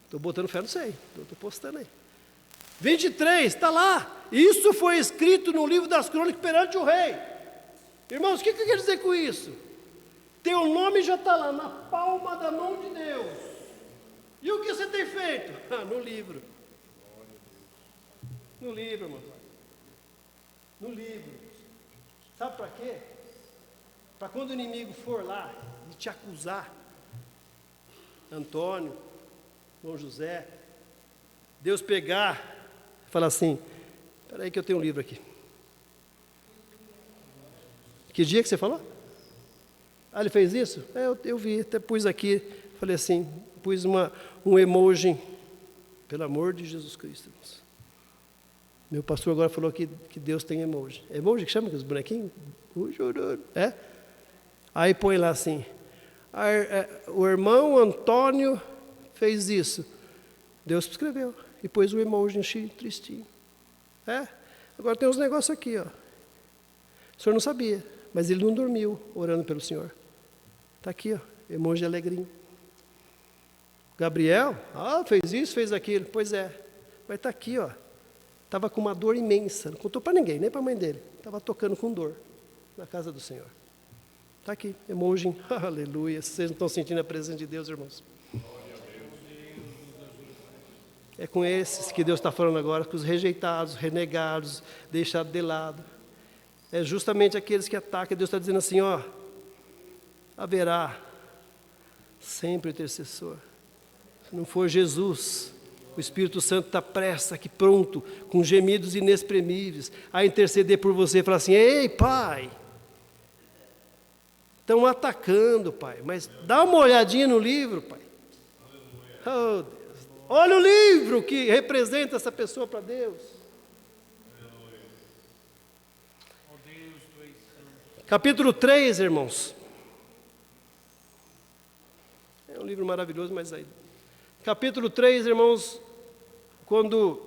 Estou botando fé, não sei. Estou postando aí. 23, está lá. Isso foi escrito no livro das crônicas perante o rei. Irmãos, o que quer dizer com isso? Teu nome já está lá, na palma da mão de Deus. E o que você tem feito? No livro. No livro, irmão. No livro. Sabe para quê? Para quando o inimigo for lá e te acusar, Antônio, João José, Deus pegar e falar assim, espera aí que eu tenho um livro aqui. Que dia que você falou? Ah, ele fez isso? Eu vi, até pus aqui, falei assim, pus um emoji, pelo amor de Jesus Cristo, irmãos. Meu pastor agora falou que Deus tem emoji. Emoji que chama os bonequinhos? É? Aí põe lá assim, o irmão Antônio fez isso. Deus escreveu. E pôs o emoji tristinho. Agora tem uns negócios aqui, ó. O senhor não sabia, mas ele não dormiu orando pelo senhor. Está aqui, ó, emoji alegrinho. Gabriel, fez isso, fez aquilo. Pois é, mas está aqui, ó. Estava com uma dor imensa. Não contou para ninguém, nem para a mãe dele. Estava tocando com dor na casa do Senhor. Está aqui, emoji. Aleluia. Vocês não estão sentindo a presença de Deus, irmãos? É com esses que Deus está falando agora, com os rejeitados, renegados, deixados de lado. É justamente aqueles que atacam. Deus está dizendo assim, ó, haverá sempre intercessor. Se não for Jesus, o Espírito Santo está prestes, aqui pronto, com gemidos inexprimíveis, a interceder por você e falar assim, ei, Pai, estão atacando, Pai, mas dá uma olhadinha no livro, Pai. Oh, Deus. Olha o livro que representa essa pessoa para Deus. Capítulo 3, irmãos. É um livro maravilhoso, mas aí... Capítulo 3, irmãos, quando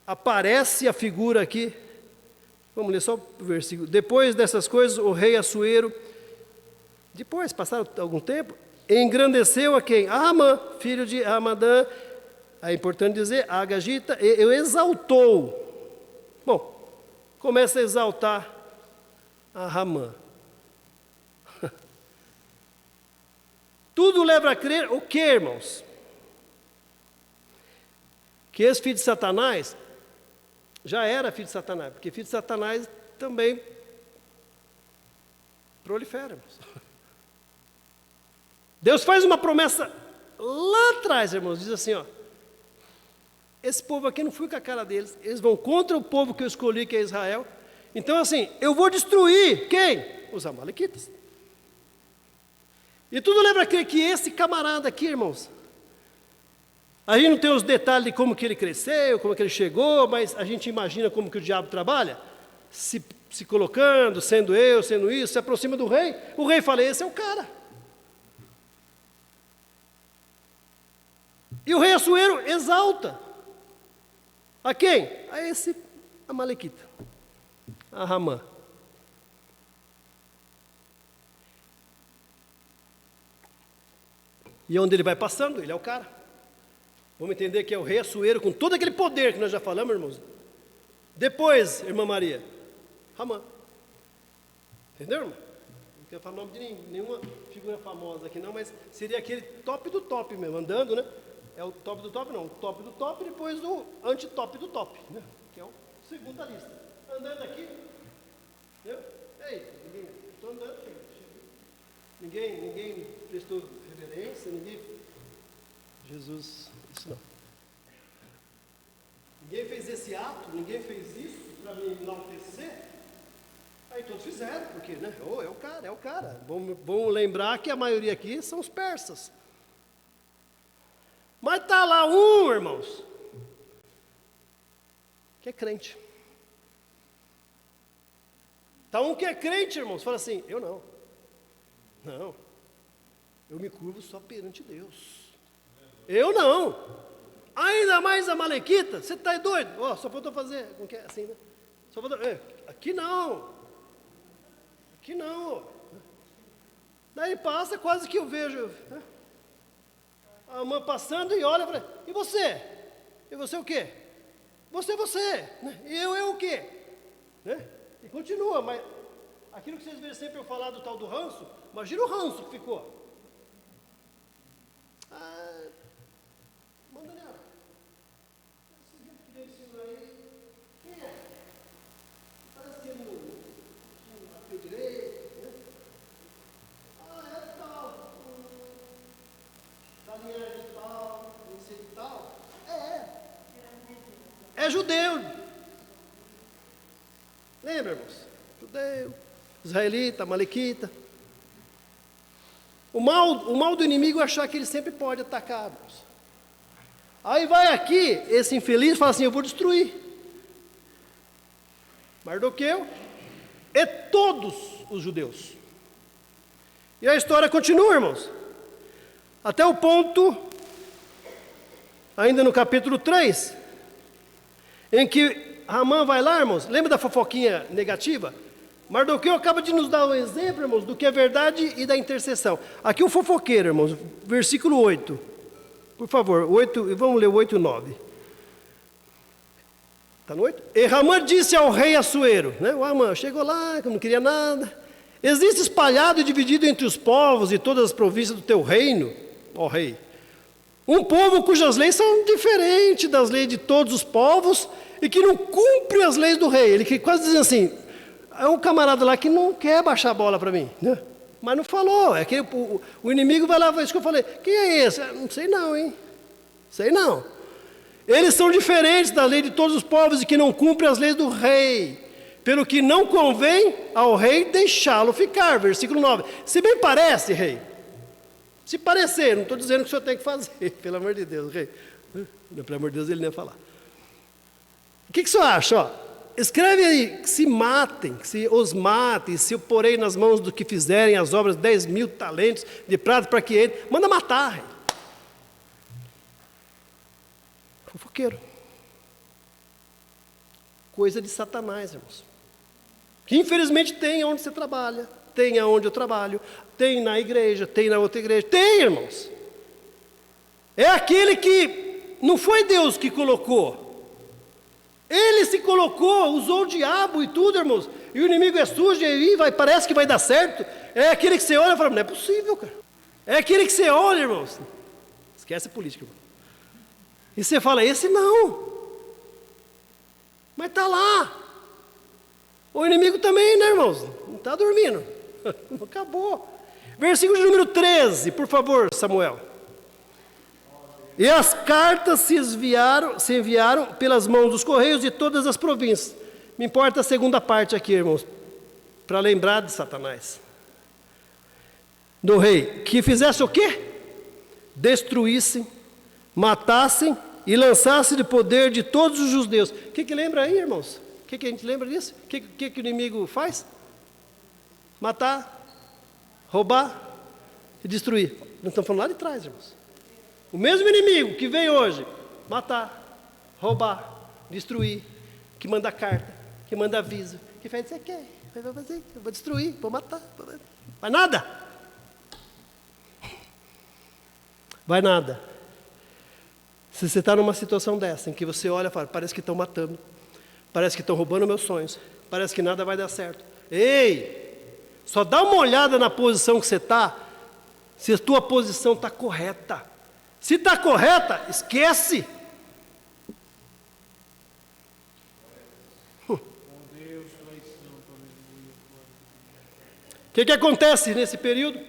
aparece a figura aqui, vamos ler só o versículo. Depois dessas coisas, o rei Assuero, depois, passaram algum tempo, engrandeceu a quem? A Amã, filho de Amadã, é importante dizer, a Agagita, e exaltou. Bom, começa a exaltar a Ramã. Tudo leva a crer o que, irmãos? Que esse filho de Satanás já era filho de Satanás, porque filho de Satanás também prolifera, irmãos. Deus faz uma promessa lá atrás, irmãos, diz assim, ó, esse povo aqui não fui com a cara deles, eles vão contra o povo que eu escolhi, que é Israel. Então assim, eu vou destruir quem? Os amalequitas. E tudo lembra que esse camarada aqui, irmãos, a gente não tem os detalhes de como que ele cresceu, como que ele chegou, mas a gente imagina como que o diabo trabalha. se colocando, sendo eu, sendo isso, se aproxima do rei. O rei fala, esse é o cara. E o rei Assuero exalta. A quem? A esse amalequita, a Ramã. E onde ele vai passando, ele é o cara. Vamos entender que é o rei Assuero, com todo aquele poder que nós já falamos, irmãos. Depois, irmã Maria, Ramã. Entendeu, irmão? Não quero falar o nome de nenhuma figura famosa aqui não, mas seria aquele top do top mesmo, andando, né? É o top do top, não. O top do top, depois do anti-top do top, né? Que é o segundo da lista. Andando aqui, entendeu? Ei, estou andando, ninguém prestou reverência, ninguém... Jesus, isso não. Ninguém fez esse ato, ninguém fez isso para me enaltecer. Aí todos fizeram, porque, né? Oh, é o cara. Vamos lembrar que a maioria aqui são os persas. Mas está lá um, irmãos, que é crente. Está um que é crente, irmãos, fala assim, eu não. Não. Eu me curvo só perante Deus. Eu não. Ainda mais a malequita, você está doido? Oh, só faltou fazer, como que é assim, né? Só faltou, aqui não. Aqui não. Daí passa, quase que eu vejo... Né? A mãe passando e olha e fala, e você? E você o quê? Você. Né? E eu o quê? Né? E continua, mas aquilo que vocês veem sempre eu falar do tal do ranço, imagina o ranço que ficou. Manda nela. Esse gente que veio aí, quem é? Parecia no pé direito, né? É tal. Da linhagem de tal, não sei de tal. É judeu. Lembra, irmãos? Judeu, israelita, malequita. O mal do inimigo é achar que ele sempre pode atacar, irmãos. Aí vai aqui, esse infeliz fala assim, eu vou destruir Mardoqueu e todos os judeus. E a história continua, irmãos. Até o ponto, ainda no capítulo 3, em que Ramã vai lá, irmãos, lembra da fofoquinha negativa? Mardoqueu acaba de nos dar um exemplo, irmãos, do que é verdade e da intercessão. Aqui o fofoqueiro, irmãos, versículo 8. Por favor, 8, vamos ler o 8 e 9. Está no 8? E Ramã disse ao rei Assuero, né? O Ramã chegou lá, que não queria nada. Existe espalhado e dividido entre os povos e todas as províncias do teu reino, ó rei, um povo cujas leis são diferentes das leis de todos os povos e que não cumpre as leis do rei. Ele que quase diz assim, é um camarada lá que não quer baixar a bola para mim, né? Mas não falou, é que o inimigo vai lá, isso que eu falei, quem é esse? Não sei não, hein? Sei não. Eles são diferentes da lei de todos os povos e que não cumprem as leis do rei, pelo que não convém ao rei deixá-lo ficar. Versículo 9. Se bem parece, rei, se parecer, não estou dizendo que o senhor tem que fazer, pelo amor de Deus, rei. Pelo amor de Deus, ele nem ia falar. O que o senhor acha? Ó, escreve aí, que se matem, que se os matem, se eu porei nas mãos do que fizerem as obras 10.000 talentos de prata para que ele... Manda matar, rei. Fofoqueiro. Coisa de Satanás, irmãos. Que infelizmente tem onde você trabalha, tem aonde eu trabalho, tem na igreja, tem na outra igreja. Tem, irmãos. É aquele que não foi Deus que colocou. Ele se colocou, usou o diabo e tudo, irmãos. E o inimigo é sujo, e aí parece que vai dar certo. É aquele que você olha e fala, não é possível, cara. É aquele que você olha, irmãos. Esquece a política, irmão. E você fala, esse não. Mas está lá. O inimigo também, né, irmãos? Não está dormindo. Acabou. Versículo de número 13, por favor, Samuel. E as cartas se enviaram pelas mãos dos correios de todas as províncias. Me importa a segunda parte aqui, irmãos, para lembrar de Satanás. Do rei, que fizesse o quê? Destruíssem, matassem e lançassem de poder de todos os judeus. O que lembra aí, irmãos? que a gente lembra disso? O que o inimigo faz? Matar, roubar e destruir. Nós estamos falando lá de trás, irmãos. O mesmo inimigo que veio hoje, matar, roubar, destruir, que manda carta, que manda aviso, que faz, você quer, vai fazer, eu vou destruir, vou matar, vai nada. Vai nada. Se você está numa situação dessa, em que você olha e fala, parece que estão matando, parece que estão roubando meus sonhos, parece que nada vai dar certo. Ei, só dá uma olhada na posição que você está, se a tua posição está correta. Se está correta, esquece. O que acontece nesse período?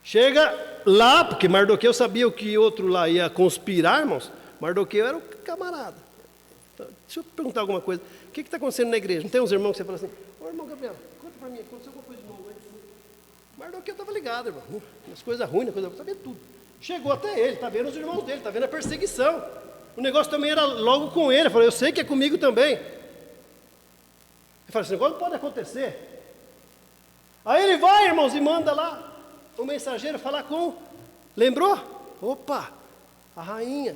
Chega lá, porque Mardoqueu sabia o que outro lá ia conspirar, irmãos. Mardoqueu era o camarada. Então, deixa eu perguntar alguma coisa. O que está acontecendo na igreja? Não tem uns irmãos que você fala assim, ô irmão Gabriel, conta para mim, aconteceu alguma coisa de novo aí? Mardoqueu estava ligado, irmão. Nas coisas ruins, nas coisas boas, está vendo tudo. Chegou até ele, está vendo os irmãos dele, está vendo a perseguição. O negócio também era logo com ele. Ele falou, eu sei que é comigo também. Ele falou, esse negócio não pode acontecer. Aí ele vai, irmãos, e manda lá o mensageiro falar com... Lembrou? Opa, a rainha.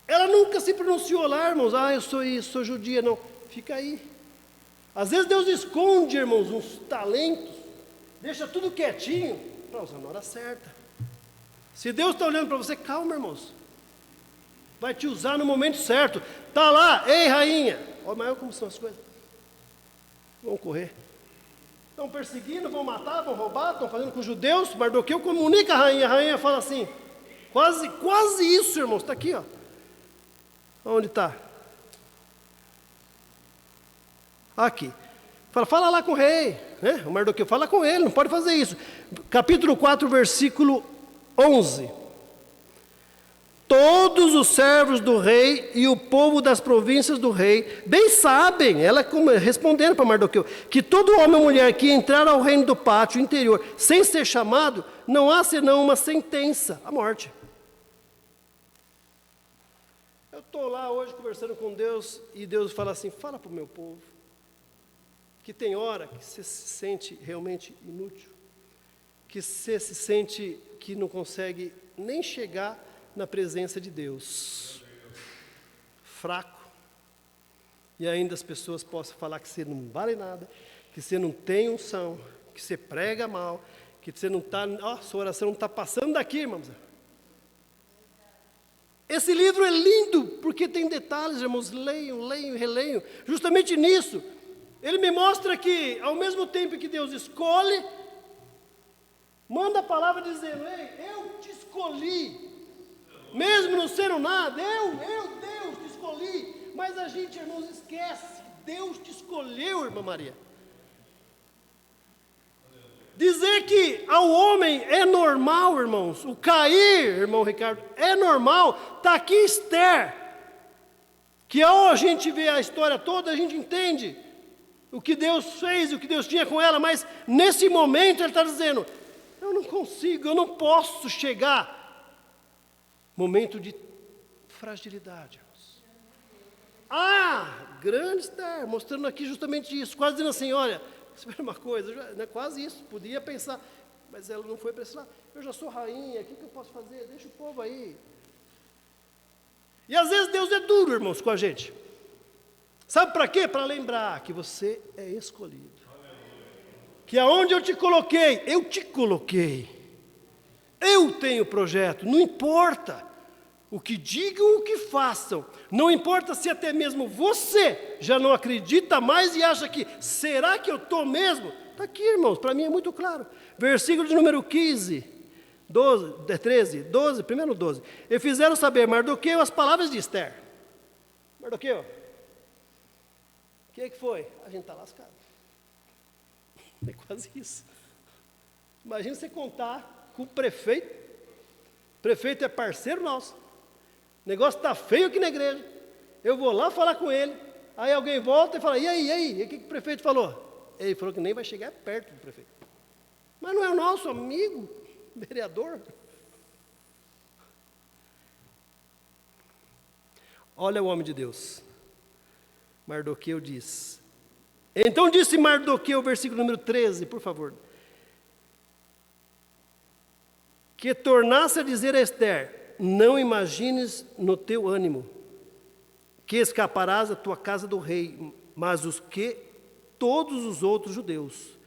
Ela nunca se pronunciou lá, irmãos. Ah, eu sou isso, sou judia. Não, fica aí. Às vezes Deus esconde, irmãos, uns talentos. Deixa tudo quietinho para usar na hora certa. Se Deus está olhando para você, calma, irmãos. Vai te usar no momento certo. Está lá, ei, rainha. Olha, mas como são as coisas. Vão correr. Estão perseguindo, vão matar, vão roubar, estão fazendo com os judeus. Mardoqueu comunica a rainha fala assim, quase isso, irmãos, está aqui, ó. Onde está? Aqui. Fala lá com o rei, né? O Mardoqueu fala com ele, não pode fazer isso. Capítulo 4, versículo 11. Todos os servos do rei e o povo das províncias do rei bem sabem, ela respondendo para Mardoqueu, que todo homem ou mulher que entrar ao reino do pátio interior sem ser chamado, não há senão uma sentença, a morte. Eu estou lá hoje conversando com Deus e Deus fala assim, fala para o meu povo, que tem hora que você se sente realmente inútil, que você se sente que não consegue nem chegar na presença de Deus, fraco, e ainda as pessoas possam falar que você não vale nada, que você não tem unção, que você prega mal, que você não está, sua oração não está passando daqui, irmãos. Esse livro é lindo, porque tem detalhes, irmãos, leiam e releiam, justamente nisso, ele me mostra que, ao mesmo tempo que Deus escolhe, manda a palavra dizendo, ei, eu te escolhi, mesmo não sendo nada, Deus te escolhi, mas a gente, irmãos, esquece, Deus te escolheu, irmã Maria. Dizer que ao homem é normal, irmãos, o cair, irmão Ricardo, é normal, está aqui Esther, que ao a gente vê a história toda, a gente entende o que Deus fez, o que Deus tinha com ela, mas nesse momento ele está dizendo, eu não consigo, eu não posso chegar. Momento de fragilidade, irmãos. Grande Esther, mostrando aqui justamente isso, quase dizendo assim, olha, espera uma coisa, não é quase isso, podia pensar, mas ela não foi para esse lado, eu já sou rainha, o que eu posso fazer? Deixa o povo aí. E às vezes Deus é duro, irmãos, com a gente. Sabe para quê? Para lembrar que você é escolhido. Que aonde eu te coloquei, eu te coloquei. Eu tenho projeto, não importa o que digam, o que façam, não importa se até mesmo você já não acredita mais e acha que, será que eu estou mesmo? Está aqui, irmãos, para mim é muito claro. Versículo de número 15, 12, primeiro 12. E fizeram saber Mardoqueu as palavras de Esther. Mardoqueu, o que foi? A gente está lascado. É quase isso. Imagina você contar com o prefeito é parceiro nosso, o negócio está feio aqui na igreja, eu vou lá falar com ele, aí alguém volta e fala, e aí, o que o prefeito falou? Ele falou que nem vai chegar perto do prefeito, mas não é o nosso amigo, vereador. Olha o homem de Deus. Mardoqueu diz. Então disse Mardoqueu, versículo número 13, por favor. Que tornasse a dizer a Ester, não imagines no teu ânimo, que escaparás da tua casa do rei, mas os que todos os outros judeus.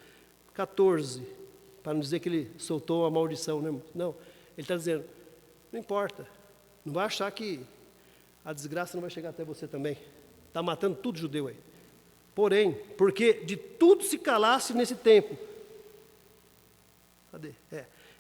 14, para não dizer que ele soltou a maldição, né? Não, ele está dizendo, não importa, não vai achar que a desgraça não vai chegar até você também. Está matando tudo judeu aí. Porém, porque de tudo se calasse nesse tempo. Cadê?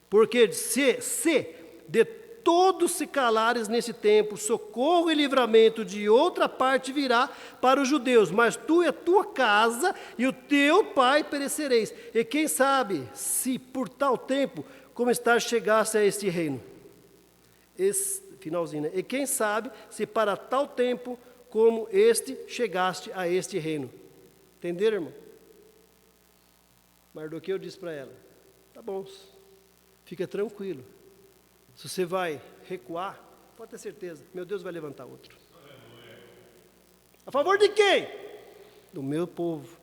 Porque se de todos se calares nesse tempo, socorro e livramento de outra parte virá para os judeus, mas tu e a tua casa e o teu pai perecereis. E quem sabe se por tal tempo, como está, chegasse a este reino. Finalzinho, né? E quem sabe se para tal tempo como este chegaste a este reino. Entenderam, irmão? Mardoqueu disse para ela, tá bom, fica tranquilo. Se você vai recuar, pode ter certeza, meu Deus vai levantar outro. A favor de quem? Do meu povo,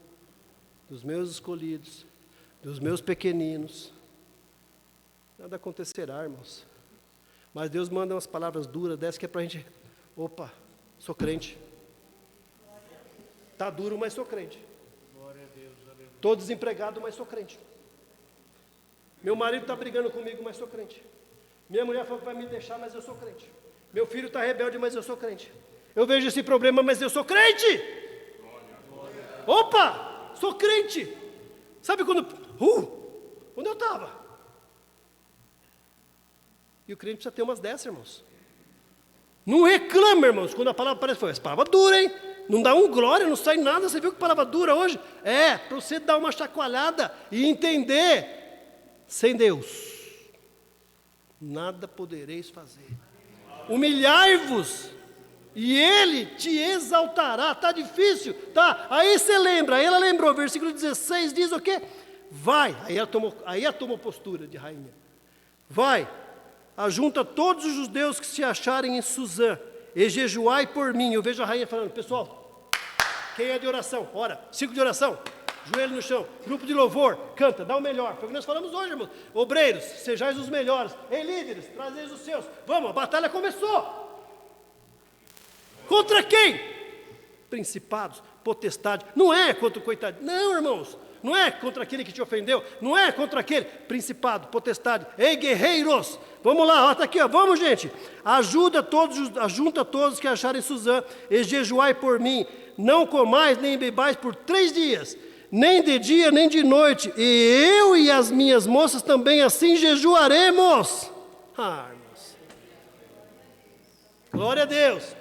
dos meus escolhidos, dos meus pequeninos. Nada acontecerá, irmãos. Mas Deus manda umas palavras duras dessas que é para a gente... Opa, sou crente. Está duro, mas sou crente. Estou desempregado, mas sou crente. Meu marido está brigando comigo, mas sou crente. Minha mulher falou que vai me deixar, mas eu sou crente. Meu filho está rebelde, mas eu sou crente. Eu vejo esse problema, mas eu sou crente. Opa, sou crente. Sabe quando... onde eu estava? E o crente precisa ter umas dessas, irmãos. Não reclama, irmãos, quando a palavra aparece. Essa palavra dura, hein? Não dá glória, não sai nada. Você viu que palavra dura hoje? Para você dar uma chacoalhada e entender. Sem Deus, nada podereis fazer. Humilhai-vos, e Ele te exaltará. Está difícil? Tá. Aí você lembra, aí ela lembrou, versículo 16 diz o quê? Vai, aí ela tomou postura de rainha. Vai, ajunta todos os judeus que se acharem em Suzã, e jejuai por mim. Eu vejo a rainha falando, pessoal, quem é de oração? Ora, ciclo de oração, joelho no chão, grupo de louvor, canta, dá o melhor. Foi o que nós falamos hoje, irmãos. Obreiros, sejais os melhores. Ei, líderes, trazeis os seus. Vamos, a batalha começou. Contra quem? Principados, potestade. Não é contra o coitado. Não, irmãos. Não é contra aquele que te ofendeu. Não é contra aquele. Principado, potestade. Ei, guerreiros. Vamos lá, está aqui, ó. Vamos, gente. Ajunta todos que acharem Suzã e jejuai por mim. Não comais nem bebais por 3 dias. Nem de dia, nem de noite. E eu e as minhas moças também assim jejuaremos. Irmãos. Glória a Deus.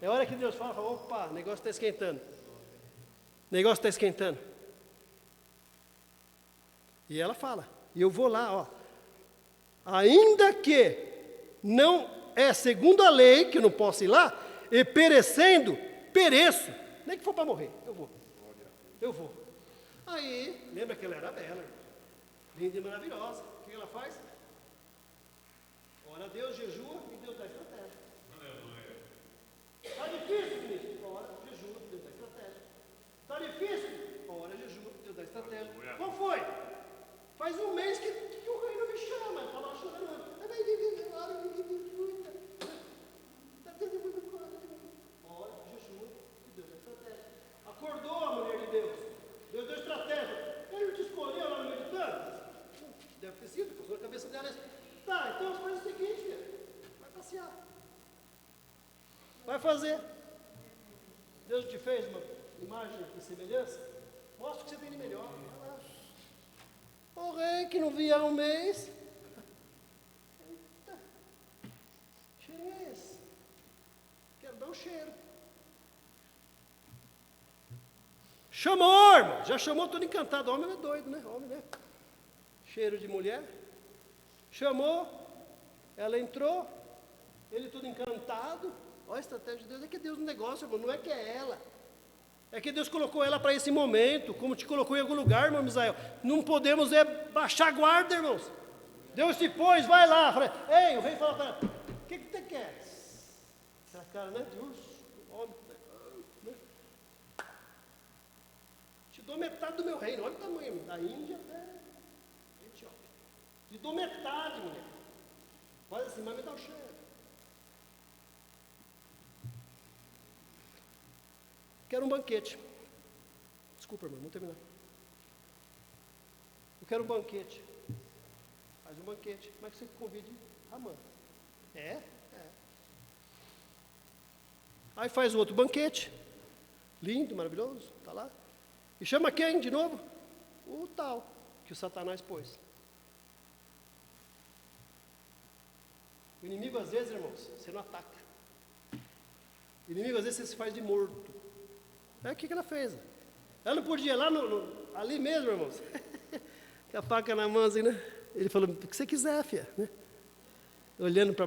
É hora que Deus fala, opa, o negócio está esquentando. O negócio está esquentando. E ela fala, e eu vou lá, ó. Ainda que não é segundo a lei, que eu não posso ir lá, e perecendo, pereço. Nem que for para morrer, eu vou. Eu vou. Aí, lembra que ela era bela, linda e maravilhosa. O que ela faz? Ora a Deus, jejua e Deus dá estratégia. Está difícil, ministro? Ora, jejua, Deus dá estratégia. Está difícil? Ora, jejua, Deus dá estratégia. Qual foi? Faz um mês que o rei não me chama. Ele está lá chorando. Ora, jejua e Deus dá estratégia. Acordou a mulher de Deus. Deus deu estratégia. Ele não te escolheu lá no meio de tantas? Deve ter sido, passou na cabeça dela. Tá, então faz o seguinte, filho. Vai passear. Vai fazer. Deus te fez uma imagem e semelhança. Mostra o que você tem de melhor. Vai lá. O rei que não via há um mês. Eita. Cheiro é esse? Quero dar um cheiro. Chamou, irmão. Já chamou, todo encantado. Homem é doido, né? Homem, né? Cheiro de mulher. Chamou. Ela entrou. Ele todo encantado. Olha a estratégia de Deus. É que Deus no negócio, irmão. Não é que é ela. É que Deus colocou ela para esse momento. Como te colocou em algum lugar, irmão Misael. Não podemos baixar a guarda, irmãos. Deus te pôs, vai lá. Falei, ei, o rei fala para ela. O que você quer? Será que cara, né? De urso, homem, né? Te dou metade do meu reino, olha o tamanho, da Índia até a Etiópia. Te dou metade, mulher. Faz assim, mas me dá o cheiro. Quero um banquete. Desculpa, irmão, vamos terminar. Eu quero um banquete. Faz um banquete. Como é que você convide Amã? É. Aí faz o outro banquete. Lindo, maravilhoso, está lá. E chama quem de novo? O tal que o Satanás pôs. O inimigo, às vezes, irmãos, você não ataca. O inimigo, às vezes, você se faz de morto. É o que ela fez. Ela não podia ir lá ali mesmo, irmãos. Com a faca na mão, assim, né? Ele falou, o que você quiser, filha. Né? Olhando para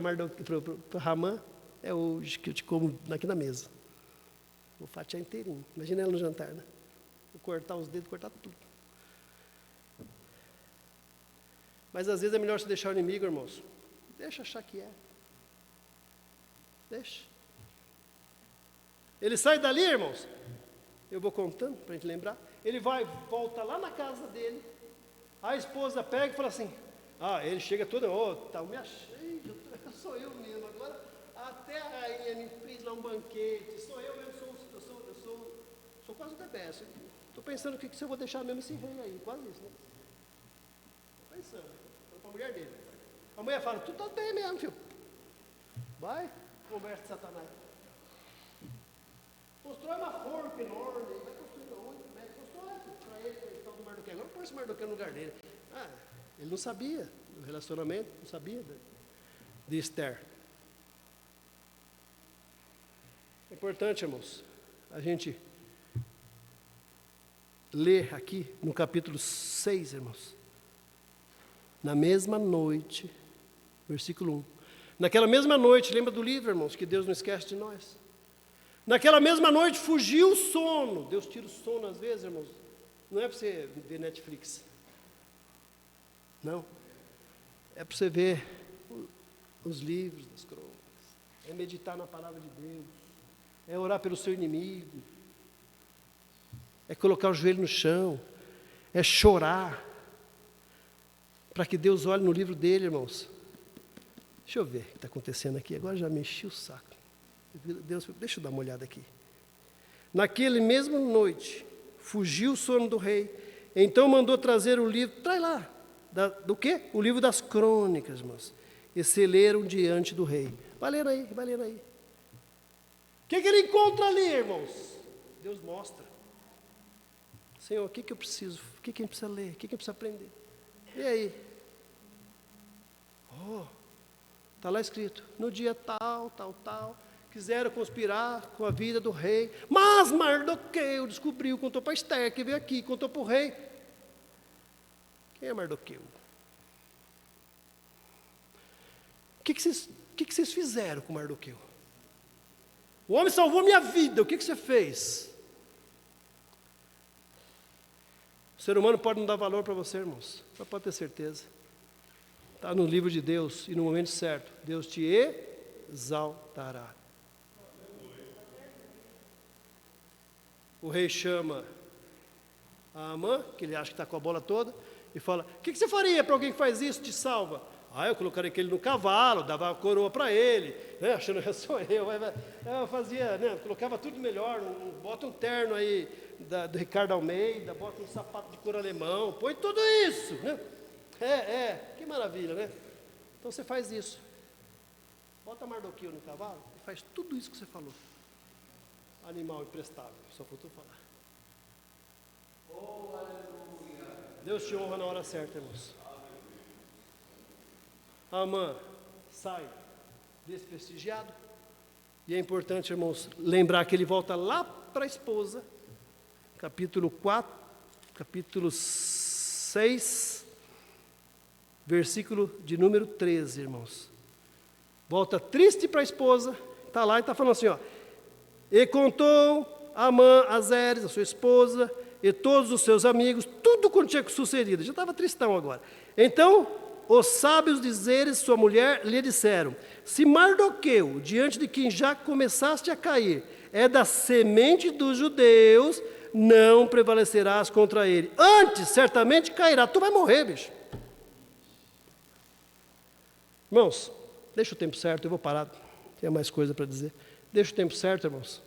Ramã, é hoje que eu te como aqui na mesa. Vou fatiar inteirinho. Imagina ela no jantar, né? Vou cortar os dedos, cortar tudo. Mas às vezes é melhor você deixar o inimigo, irmãos. Deixa achar que é. Deixa. Ele sai dali, irmãos. Eu vou contando para a gente lembrar. Ele volta lá na casa dele. A esposa pega e fala assim, ele chega todo, me achei, sou eu mesmo, agora até a rainha me fez lá um banquete, sou eu mesmo, sou quase o Bebesso. Estou pensando o que eu vou deixar mesmo esse rei aí, quase isso, né? Estou pensando, para a mulher dele. A mulher fala, tu tá bem mesmo, filho. Vai, conversa de Satanás. Constrói uma forca enorme, vai construir onde? Constrói para ele, para o Mardoqueu. Agora põe esse Mardoqueu no lugar dele. Ele não sabia do relacionamento, não sabia de Esther. É importante, irmãos, a gente ler aqui no capítulo 6, irmãos. Na mesma noite, versículo 1. Naquela mesma noite, lembra do livro, irmãos, que Deus não esquece de nós. Naquela mesma noite fugiu o sono. Deus tira o sono às vezes, irmãos. Não é para você ver Netflix. Não. É para você ver os livros das crônicas. É meditar na palavra de Deus. É orar pelo seu inimigo. É colocar o joelho no chão. É chorar. Para que Deus olhe no livro dele, irmãos. Deixa eu ver o que está acontecendo aqui. Agora já me enchi o saco. Deus, deixa eu dar uma olhada aqui. Naquele mesmo noite, fugiu o sono do rei. Então mandou trazer o livro. Traz lá. Do quê? O livro das crônicas, irmãos. E se leram diante do rei. Vai lendo aí, vai lendo aí. O que ele encontra ali, irmãos? Deus mostra. Senhor, o que eu preciso? O que a gente precisa ler? O que a gente precisa aprender? E aí? Está lá escrito. No dia tal, quiseram conspirar com a vida do rei. Mas Mardoqueu descobriu, contou para Esther, que veio aqui, contou para o rei. Quem é Mardoqueu? O que vocês fizeram com Mardoqueu? O homem salvou minha vida, o que você fez? O ser humano pode não dar valor para você, irmãos, só pode ter certeza. Está no livro de Deus, e no momento certo, Deus te exaltará. O rei chama a Amã, que ele acha que está com a bola toda, e fala, o que você faria para alguém que faz isso, te salva? Eu colocaria aquele no cavalo, dava a coroa para ele, né, achando que sou eu. Eu fazia, né, colocava tudo melhor, bota um terno aí do Ricardo Almeida, bota um sapato de couro alemão, põe tudo isso, né? Que maravilha, né? Então você faz isso. Bota Mardoqueu no cavalo e faz tudo isso que você falou. Animal imprestável, só faltou falar. Oh, aleluia. Deus te honra na hora certa, irmãos. Amã sai desprestigiado. E é importante, irmãos, lembrar que ele volta lá para a esposa. Capítulo 4, capítulo 6, versículo de número 13, irmãos. Volta triste para a esposa. Está lá e está falando assim, E contou Amã a Zeres, a sua esposa, e todos os seus amigos, tudo quanto tinha sucedido. Já estava tristão agora. Então, os sábios dizeres sua mulher lhe disseram: se Mardoqueu, diante de quem já começaste a cair, é da semente dos judeus, não prevalecerás contra ele. Antes, certamente cairá. Tu vai morrer, bicho. Irmãos, deixa o tempo certo, eu vou parar. Tem mais coisa para dizer. Deixa o tempo certo, irmãos.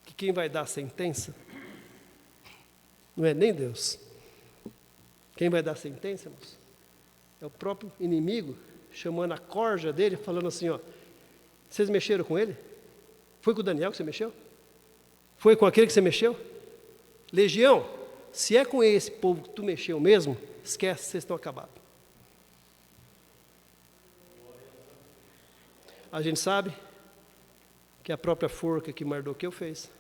Que quem vai dar a sentença não é nem Deus. Quem vai dar a sentença, irmãos, é o próprio inimigo, chamando a corja dele, falando assim, ó, vocês mexeram com ele? Foi com o Daniel que você mexeu? Foi com aquele que você mexeu? Legião, se é com esse povo que tu mexeu mesmo, esquece, vocês estão acabados. A gente sabe que a própria forca que Mardoqueu fez,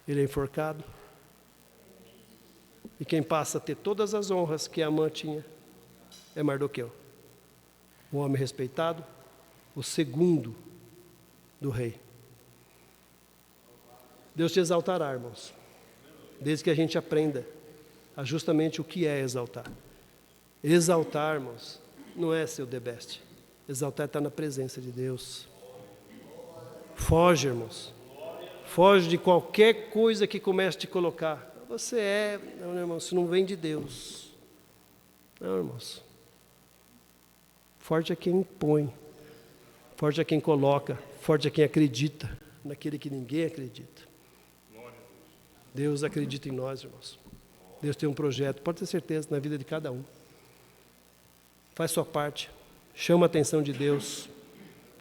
ele é enforcado. E quem passa a ter todas as honras que Amã tinha é Mardoqueu. Um homem respeitado, o segundo do rei. Deus te exaltará, irmãos, desde que a gente aprenda a justamente o que é exaltar. Exaltar, irmãos, não é ser o the best. Exaltar é estar na presença de Deus. Foge, irmãos. Foge de qualquer coisa que comece a te colocar. Você é, não, irmão, isso não vem de Deus. Não, irmãos. Forte é quem impõe, forte é quem coloca, forte é quem acredita naquele que ninguém acredita. Deus acredita em nós, irmãos. Deus tem um projeto, pode ter certeza, na vida de cada um. Faz sua parte, chama a atenção de Deus,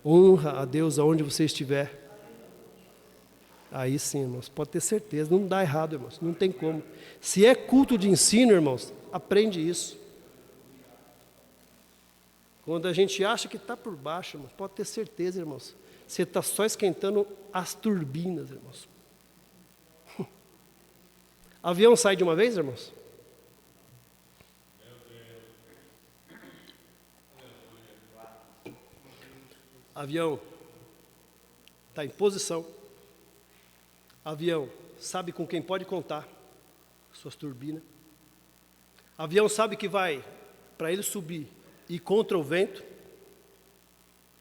honra a Deus aonde você estiver. Aí sim, irmãos, pode ter certeza, não dá errado, irmãos, não tem como. Se é culto de ensino, irmãos, aprende isso. Quando a gente acha que está por baixo, irmãos, pode ter certeza, irmãos, você está só esquentando as turbinas, irmãos. Avião sai de uma vez, irmãos? Avião está em posição. Avião sabe com quem pode contar, suas turbinas. Avião sabe que vai, para ele subir, ir contra o vento.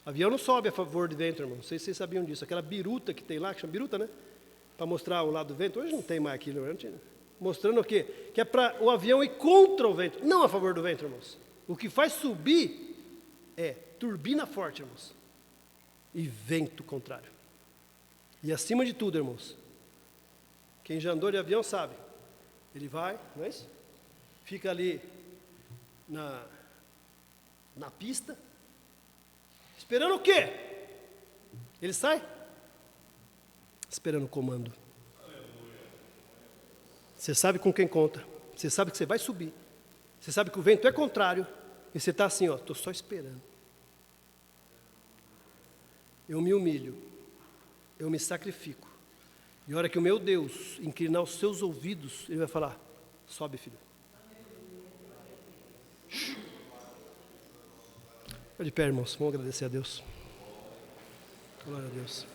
Avião não sobe a favor de vento, irmão. Não sei se vocês sabiam disso. Aquela biruta que tem lá, que chama biruta, né? Para mostrar o lado do vento. Hoje não tem mais aquilo, né? Mostrando o quê? Que é para o avião ir contra o vento, não a favor do vento, irmãos. O que faz subir é turbina forte, irmãos, e vento contrário. E acima de tudo, irmãos, quem já andou de avião sabe, ele vai, não é isso? Fica ali na pista, esperando o quê? Ele sai? Esperando o comando. Você sabe com quem conta, você sabe que você vai subir, você sabe que o vento é contrário, e você está assim, ó, estou só esperando. Eu me humilho, eu me sacrifico, e a hora que o meu Deus inclinar os seus ouvidos, Ele vai falar, sobe, filho. Fica de pé, irmãos, vamos agradecer a Deus. Glória a Deus.